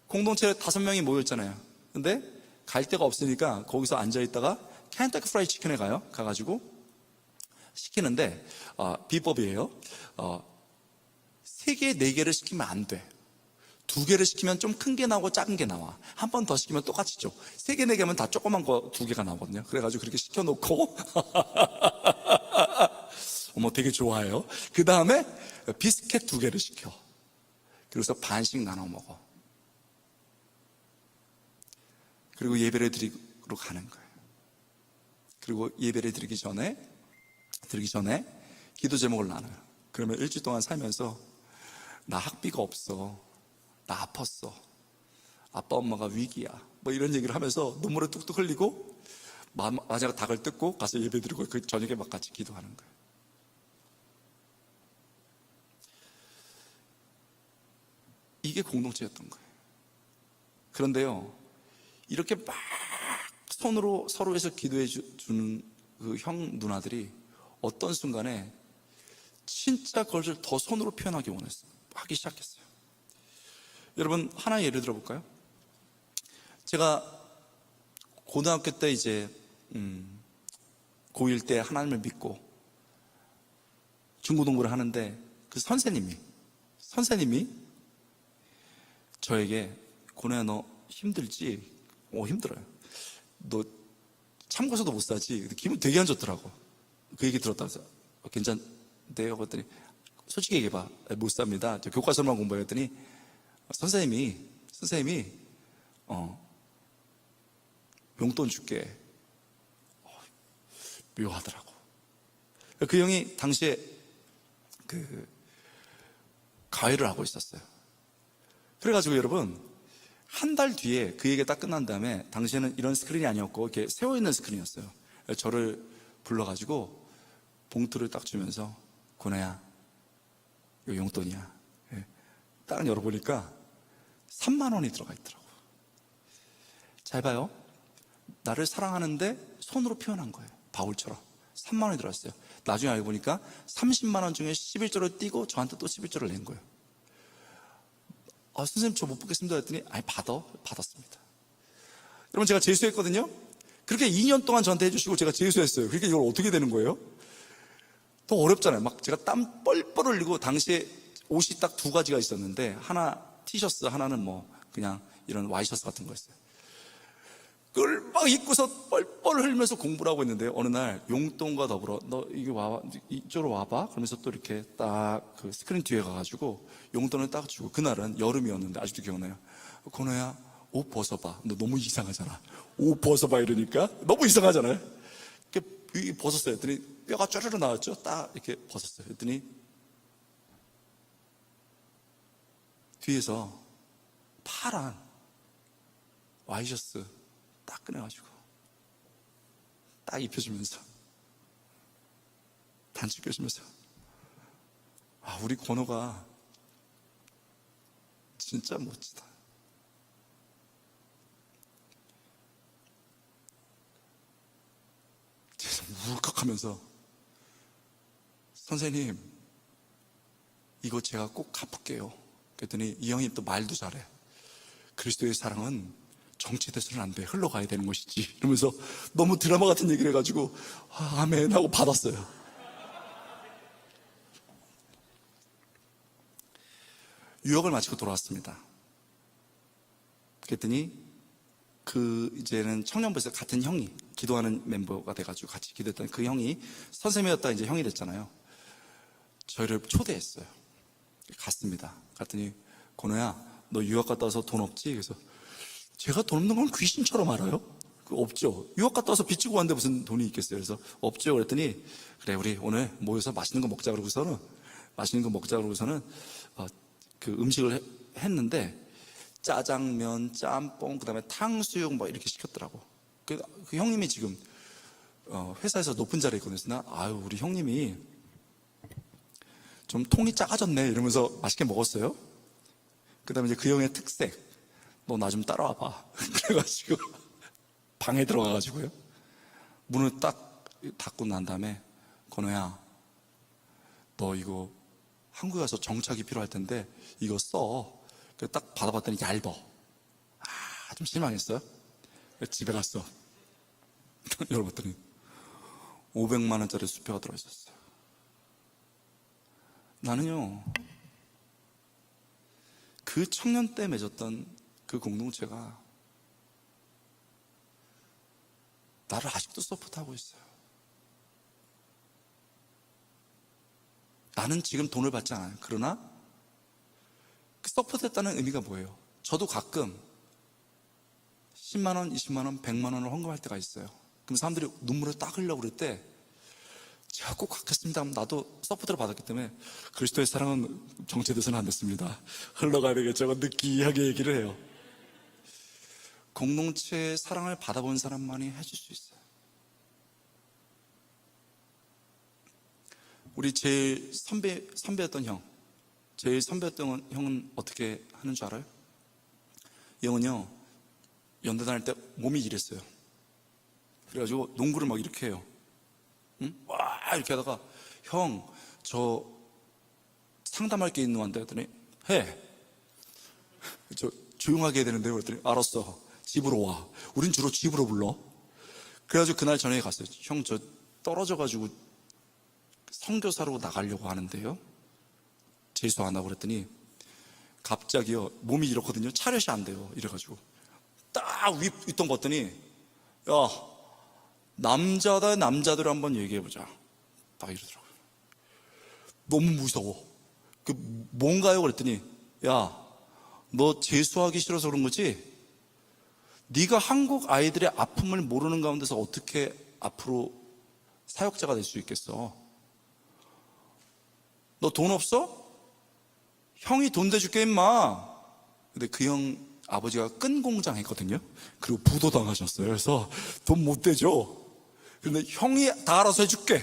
[SPEAKER 3] 공동체 5명이 모였잖아요. 근데 갈 데가 없으니까 거기서 앉아있다가 켄터키 프라이드 치킨에 가가지고 시키는데, 비법이에요. 3개, 4개를 시키면 안 돼. 2개를 시키면 좀 큰 게 나오고 작은 게 나와. 한 번 더 시키면 똑같이 줘. 3개, 4개 하면 다 조그만 거 2개가 나오거든요. 그래가지고 그렇게 시켜놓고 어머, 되게 좋아해요. 그 다음에 비스켓 2개를 시켜. 그래서 반씩 나눠 먹어. 그리고 예배를 드리러 가는 거예요. 그리고 예배를 드리기 전에 기도 제목을 나눠요. 그러면 일주일 동안 살면서 나 학비가 없어. 나 아팠어. 아빠 엄마가 위기야. 뭐 이런 얘기를 하면서 눈물을 뚝뚝 흘리고 마지막 닭을 뜯고 가서 예배드리고 그 저녁에 막 같이 기도하는 거예요. 이게 공동체였던 거예요. 그런데요, 이렇게 막 손으로 서로 해서 기도해 주는 그 형 누나들이 어떤 순간에 진짜 그것을 더 손으로 표현하기 하기 시작했어요. 여러분, 하나의 예를 들어볼까요? 제가 고등학교 때 이제 고1 때 하나님을 믿고 중고등부를 하는데 그 선생님이 저에게 고뇌야 너 힘들지? 힘들어요. 너 참고서도 못 사지? 근데 기분 되게 안 좋더라고. 그 얘기 들었다면서 괜찮대요? 그랬더니 솔직히 얘기해봐. 못 삽니다. 저 교과서만 공부했더니 선생님이 용돈 줄게. 묘하더라고. 그 형이 당시에 그 가해를 하고 있었어요. 그래가지고 여러분, 한 달 뒤에 그 얘기가 딱 끝난 다음에, 당시에는 이런 스크린이 아니었고 이렇게 세워있는 스크린이었어요. 저를 불러가지고 봉투를 딱 주면서 고뇌야 이거 용돈이야. 딱 열어보니까 3만 원이 들어가 있더라고. 잘 봐요. 나를 사랑하는데 손으로 표현한 거예요. 바울처럼 3만 원이 들어갔어요. 나중에 알고 보니까 30만 원 중에 11조를 띄고 저한테 또 11조를 낸 거예요. 선생님 저 못 받겠습니다 했더니 아니 받았습니다. 여러분, 제가 재수했거든요. 그렇게 2년 동안 저한테 해주시고 제가 재수했어요. 그러니까 이걸 어떻게 되는 거예요? 더 어렵잖아요. 막 제가 땀 뻘뻘 흘리고, 당시에 옷이 딱 두 가지가 있었는데, 하나 티셔츠, 하나는 뭐 그냥 이런 와이셔츠 같은 거였어요. 그걸 막 입고서 뻘뻘 흘면서 공부를 하고 있는데요, 어느 날 용돈과 더불어 너 이게 와봐, 이쪽으로 와봐 그러면서 또 이렇게 딱 그 스크린 뒤에 가가지고 용돈을 딱 주고, 그날은 여름이었는데 아직도 기억나요. 건호야 옷 벗어봐. 너 너무 이상하잖아. 옷 벗어봐 이러니까 너무 이상하잖아요. 이렇게 벗었어요. 했더니 뼈가 쫘르르 나왔죠. 딱 이렇게 벗었어요. 했더니 뒤에서 파란 와이셔츠 딱 꺼내가지고 딱 입혀주면서 단추 껴주면서 우리 권호가 진짜 멋지다. 계속 울컥하면서 선생님 이거 제가 꼭 갚을게요. 그랬더니 이 형이 또 말도 잘해. 그리스도의 사랑은 정체돼서는 안 돼. 흘러가야 되는 것이지. 이러면서 너무 드라마 같은 얘기를 해가지고 아멘 하고 받았어요. 유학을 마치고 돌아왔습니다. 그랬더니 이제는 청년부에서 같은 형이 기도하는 멤버가 돼가지고 같이 기도했던 그 형이 선생님이었다 이제 형이 됐잖아요. 저희를 초대했어요. 갔습니다. 갔더니 권호야 너 유학 갔다 와서 돈 없지? 그래서 제가 돈 없는 건 귀신처럼 알아요? 없죠. 유학 갔다 와서 빚지고 왔는데 무슨 돈이 있겠어요. 그래서 없죠. 그랬더니 그래 우리 오늘 모여서 맛있는 거 먹자 그러고서는 그 음식을 했는데 짜장면, 짬뽕, 그다음에 탕수육 뭐 이렇게 시켰더라고. 그 형님이 지금 회사에서 높은 자리에 있거든요. 그래서 우리 형님이 좀 통이 작아졌네 이러면서 맛있게 먹었어요. 그다음에 이제 그 형의 특색, 너 나 좀 따라와봐. 그래가지고 방에 들어가가지고요. 문을 딱 닫고 난 다음에 건호야, 너 이거 한국에 가서 정착이 필요할 텐데 이거 써. 딱 받아봤더니 얇어. 좀 실망했어요. 집에 갔어. 열어봤더니 500만 원짜리 수표가 들어있었어요. 나는요, 그 청년 때 맺었던 그 공동체가 나를 아직도 서포트하고 있어요. 나는 지금 돈을 받지 않아요. 그러나 그 서포트했다는 의미가 뭐예요? 저도 가끔 10만 원, 20만 원, 100만 원을 헌금할 때가 있어요. 그럼 사람들이 눈물을 딱 흘려고 그럴 때 제가 꼭 갖겠습니다 하면 나도 서포트를 받았기 때문에 그리스도의 사랑은 정체돼서는 안 됐습니다. 흘러가야 되겠죠. 느끼하게 얘기를 해요. 공동체의 사랑을 받아본 사람만이 해줄 수 있어요. 우리 제일 선배였던 형, 제일 선배였던 형은 어떻게 하는 줄 알아요? 이 형은요, 연대 다닐 때 몸이 이랬어요. 그래가지고 농구를 막 이렇게 해요. 응? 와 이렇게 하다가 형, 저 상담할 게 있는 건데 했더니 해. 저 조용하게 해야 되는데 그랬더니 알았어. 집으로 와. 우린 주로 집으로 불러. 그래가지고 그날 저녁에 갔어요. 형, 저 떨어져가지고 선교사로 나가려고 하는데요. 재수 안 하고 그랬더니 갑자기요, 몸이 이렇거든요. 차렷이 안 돼요. 이래가지고 딱 윗동 봤더니 야, 남자다 남자들 한번 얘기해보자. 딱 이러더라고요. 너무 무서워. 그 뭔가요? 그랬더니 야, 너 재수하기 싫어서 그런 거지? 네가 한국 아이들의 아픔을 모르는 가운데서 어떻게 앞으로 사역자가 될 수 있겠어? 너 돈 없어? 형이 돈 대줄게 임마. 근데 그 형 아버지가 끈 공장 했거든요. 그리고 부도 당하셨어요. 그래서 돈 못 대줘. 근데 형이 다 알아서 해줄게.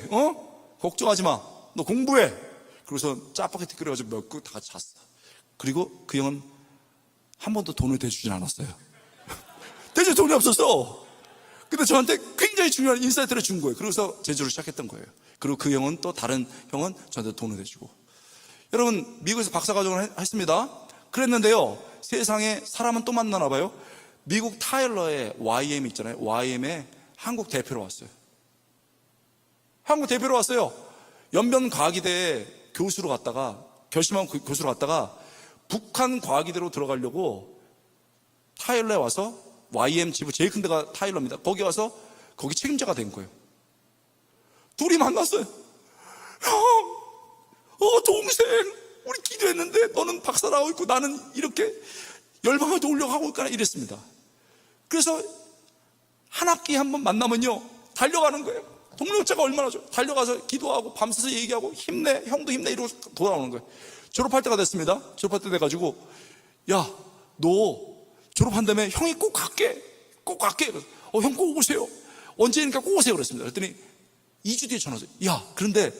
[SPEAKER 3] 걱정하지 마. 너 공부해. 그래서 짜파게티 끓여가지고 먹고 다 같이 잤어. 그리고 그 형은 한 번도 돈을 대주진 않았어요. 대줄 돈이 없었어. 근데 저한테 굉장히 중요한 인사이트를 준 거예요. 그래서 제주를 시작했던 거예요. 그리고 그 형은 또 다른 형은 저한테 돈을 대주고. 여러분, 미국에서 박사과정을 했습니다. 그랬는데요, 세상에 사람은 또 만나나 봐요. 미국 타일러에 YM 있잖아요. YM에 한국 대표로 왔어요. 한국 대표로 왔어요. 연변과학이대에 교수로 갔다가, 결심한 교수로 갔다가 북한 과학이대로 들어가려고 타일러에 와서, YM 지부 제일 큰 데가 타일러입니다. 거기 와서 거기 책임자가 된 거예요. 둘이 만났어요. 형, 동생, 우리 기도했는데 너는 박사 나오고 있고 나는 이렇게 열방을 도우려고 하고 있거나 이랬습니다. 그래서 한 학기에 한 번 만나면요, 달려가는 거예요. 동력자가 얼마나 좋아요. 달려가서 기도하고 밤새서 얘기하고 힘내, 형도 힘내 이러고 돌아오는 거예요. 졸업할 때가 됐습니다. 졸업할 때 돼가지고 야, 너 졸업한 다음에 형이 꼭 갈게. 꼭 갈게. 형 꼭 오세요. 언제니까 꼭 오세요. 그랬습니다. 그랬더니 2주 뒤에 전화 왔어요. 야, 그런데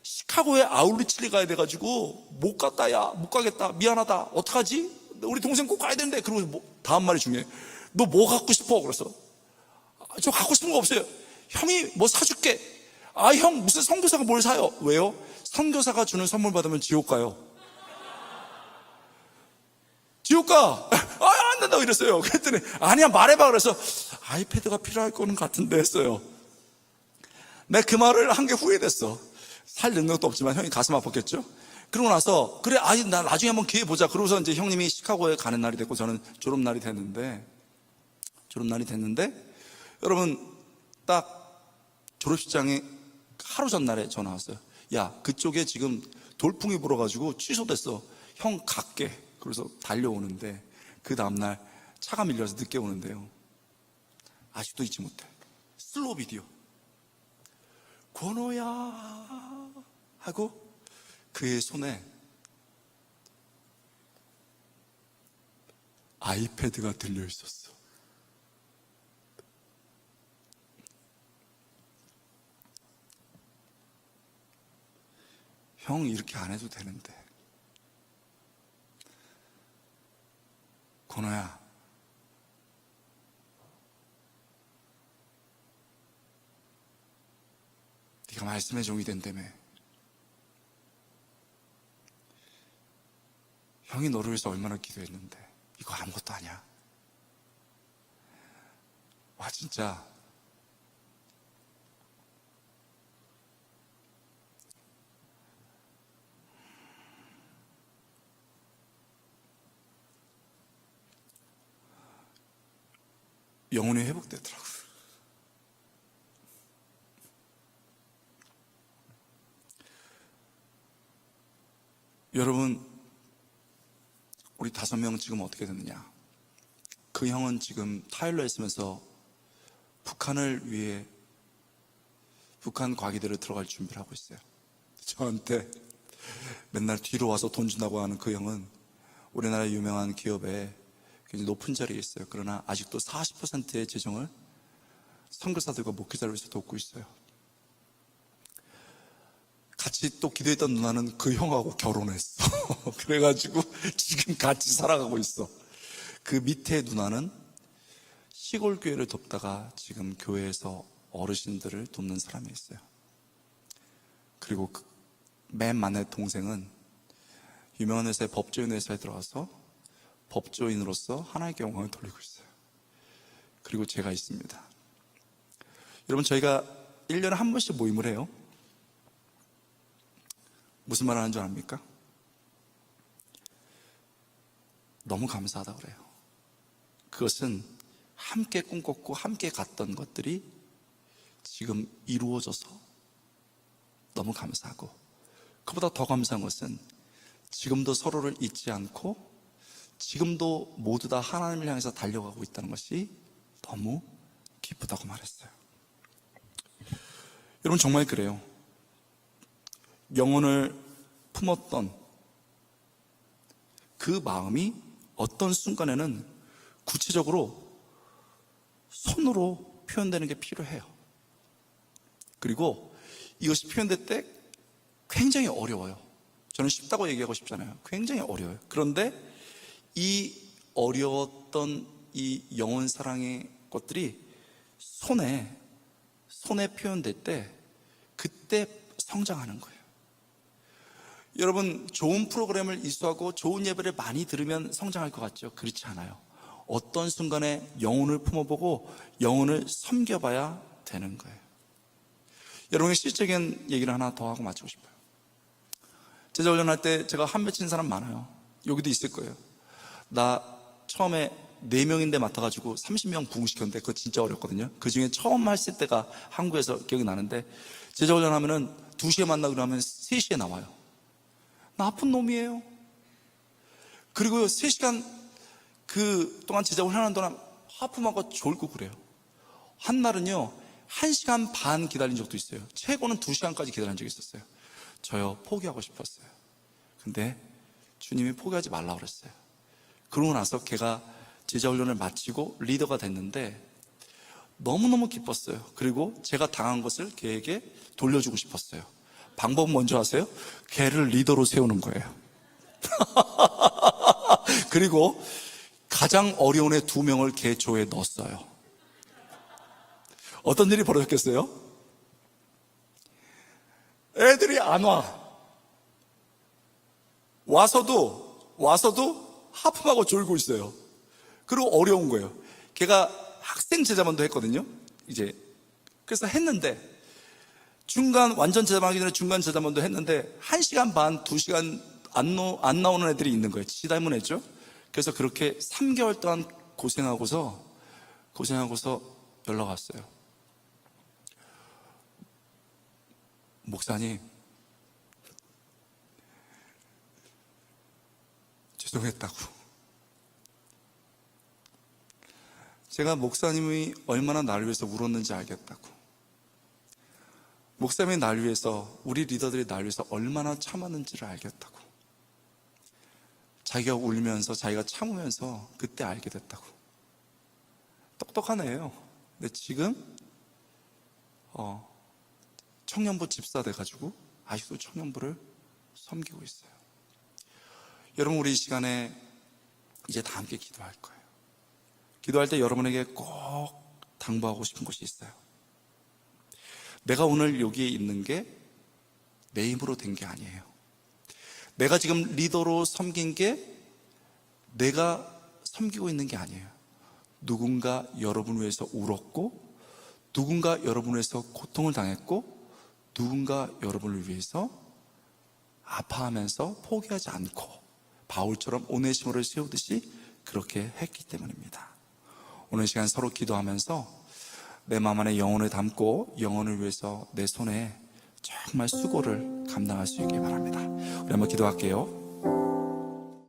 [SPEAKER 3] 시카고에 아울리치를 가야 돼가지고 못 갔다. 야, 못 가겠다. 미안하다. 어떡하지? 우리 동생 꼭 가야 되는데. 그리고 다음 말이 중요해. 너 뭐 갖고 싶어? 그래서 저 갖고 싶은 거 없어요. 형이 뭐 사줄게. 아, 형 무슨 선교사가 뭘 사요? 왜요? 선교사가 주는 선물 받으면 지옥 가요. 지옥 가. 안 된다고 이랬어요. 그랬더니 아니야, 말해봐. 그래서 아이패드가 필요할 거는 같은데 했어요. 내가 그 말을 한 게 후회됐어. 살 능력도 없지만 형이 가슴 아팠겠죠? 그러고 나서 그래, 나 나중에 한번 기회 보자. 그러고서 이제 형님이 시카고에 가는 날이 됐고 저는 졸업날이 됐는데 여러분, 딱 졸업식장에 하루 전날에 전화 왔어요. 야, 그쪽에 지금 돌풍이 불어가지고 취소됐어. 형 갈게. 그래서 달려오는데 그 다음날 차가 밀려서 늦게 오는데요, 아직도 잊지 못해. 슬로우 비디오. 권호야 하고 그의 손에 아이패드가 들려 있었어. 형 이렇게 안 해도 되는데. 권호야, 네가 말씀의 종이 된다며. 형이 너를 위해서 얼마나 기도했는데 이거 아무것도 아니야. 와, 진짜 영혼이 회복되더라고요. 여러분, 우리 5명 지금 어떻게 됐느냐? 그 형은 지금 타일러에 있으면서 북한을 위해 북한 과기대로 들어갈 준비를 하고 있어요. 저한테 맨날 뒤로 와서 돈 준다고 하는 그 형은 우리나라 유명한 기업에 굉장히 높은 자리에 있어요. 그러나 아직도 40%의 재정을 선교사들과 목회자를 위해서 돕고 있어요. 같이 또 기도했던 누나는 그 형하고 결혼했어. 그래가지고 지금 같이 살아가고 있어. 그 밑에 누나는 시골 교회를 돕다가 지금 교회에서 어르신들을 돕는 사람이 있어요. 그리고 맨 만의 동생은 유명한 회사의 법조인 회사에 들어가서 법조인으로서 하나님께 영광을 돌리고 있어요. 그리고 제가 있습니다. 여러분, 저희가 1년에 한 번씩 모임을 해요. 무슨 말 하는 줄 압니까? 너무 감사하다고 그래요. 그것은 함께 꿈꿨고 함께 갔던 것들이 지금 이루어져서 너무 감사하고, 그보다 더 감사한 것은 지금도 서로를 잊지 않고 지금도 모두 다 하나님을 향해서 달려가고 있다는 것이 너무 기쁘다고 말했어요. 여러분, 정말 그래요. 영혼을 품었던 그 마음이 어떤 순간에는 구체적으로 손으로 표현되는 게 필요해요. 그리고 이것이 표현될 때 굉장히 어려워요. 저는 쉽다고 얘기하고 싶잖아요. 굉장히 어려워요. 그런데 이 어려웠던 이 영혼 사랑의 것들이 손에 표현될 때 그때 성장하는 거예요. 여러분, 좋은 프로그램을 이수하고 좋은 예배를 많이 들으면 성장할 것 같죠? 그렇지 않아요. 어떤 순간에 영혼을 품어보고 영혼을 섬겨봐야 되는 거예요. 여러분의 실적인 얘기를 하나 더 하고 마치고 싶어요. 제자 훈련할 때 제가 한 맺힌 사람 많아요. 여기도 있을 거예요. 나 처음에 4명인데 맡아가지고 30명 부흥시켰는데 그거 진짜 어렵거든요. 그 중에 처음 했을 때가 한국에서 기억이 나는데, 제자 훈련하면은 2시에 만나고 그러면 3시에 나와요. 나쁜 놈이에요. 그리고 3시간 그 동안 제자 훈련하는 동안 하품하고 졸고 그래요. 한 날은요 1시간 반 기다린 적도 있어요. 최고는 2시간까지 기다린 적이 있었어요. 저요 포기하고 싶었어요. 근데 주님이 포기하지 말라고 그랬어요. 그러고 나서 걔가 제자 훈련을 마치고 리더가 됐는데 너무너무 기뻤어요. 그리고 제가 당한 것을 걔에게 돌려주고 싶었어요. 방법은 뭔지 아세요? 걔를 리더로 세우는 거예요. 그리고 가장 어려운 애 2명을 걔 조에 넣었어요. 어떤 일이 벌어졌겠어요? 애들이 안 와. 와서도 하품하고 졸고 있어요. 그리고 어려운 거예요. 걔가 학생 제자반도 했거든요. 이제 그래서 했는데 중간 완전 제자반 하기 전에 중간 제자반도 했는데 1시간 반, 2시간 안 나오는 애들이 있는 거예요. 지 닮은애죠. 그래서 그렇게 3개월 동안 고생하고서 연락 왔어요. 목사님, 죄송했다고. 제가 목사님이 얼마나 나를 위해서 울었는지 알겠다고. 목사님이 날 위해서, 우리 리더들이 날 위해서 얼마나 참았는지를 알겠다고. 자기가 울면서, 자기가 참으면서 그때 알게 됐다고. 똑똑한 애예요. 근데 지금 청년부 집사 돼가지고 아직도 청년부를 섬기고 있어요. 여러분, 우리 이 시간에 이제 다 함께 기도할 거예요. 기도할 때 여러분에게 꼭 당부하고 싶은 것이 있어요. 내가 오늘 여기에 있는 게 내 힘으로 된 게 아니에요. 내가 지금 리더로 섬긴 게 내가 섬기고 있는 게 아니에요. 누군가 여러분을 위해서 울었고, 누군가 여러분을 위해서 고통을 당했고, 누군가 여러분을 위해서 아파하면서 포기하지 않고 바울처럼 오네시모를 세우듯이 그렇게 했기 때문입니다. 오늘 시간 서로 기도하면서 내 마음 안에 영혼을 담고 영혼을 위해서 내 손에 정말 수고를 감당할 수 있길 바랍니다. 우리 한번 기도할게요.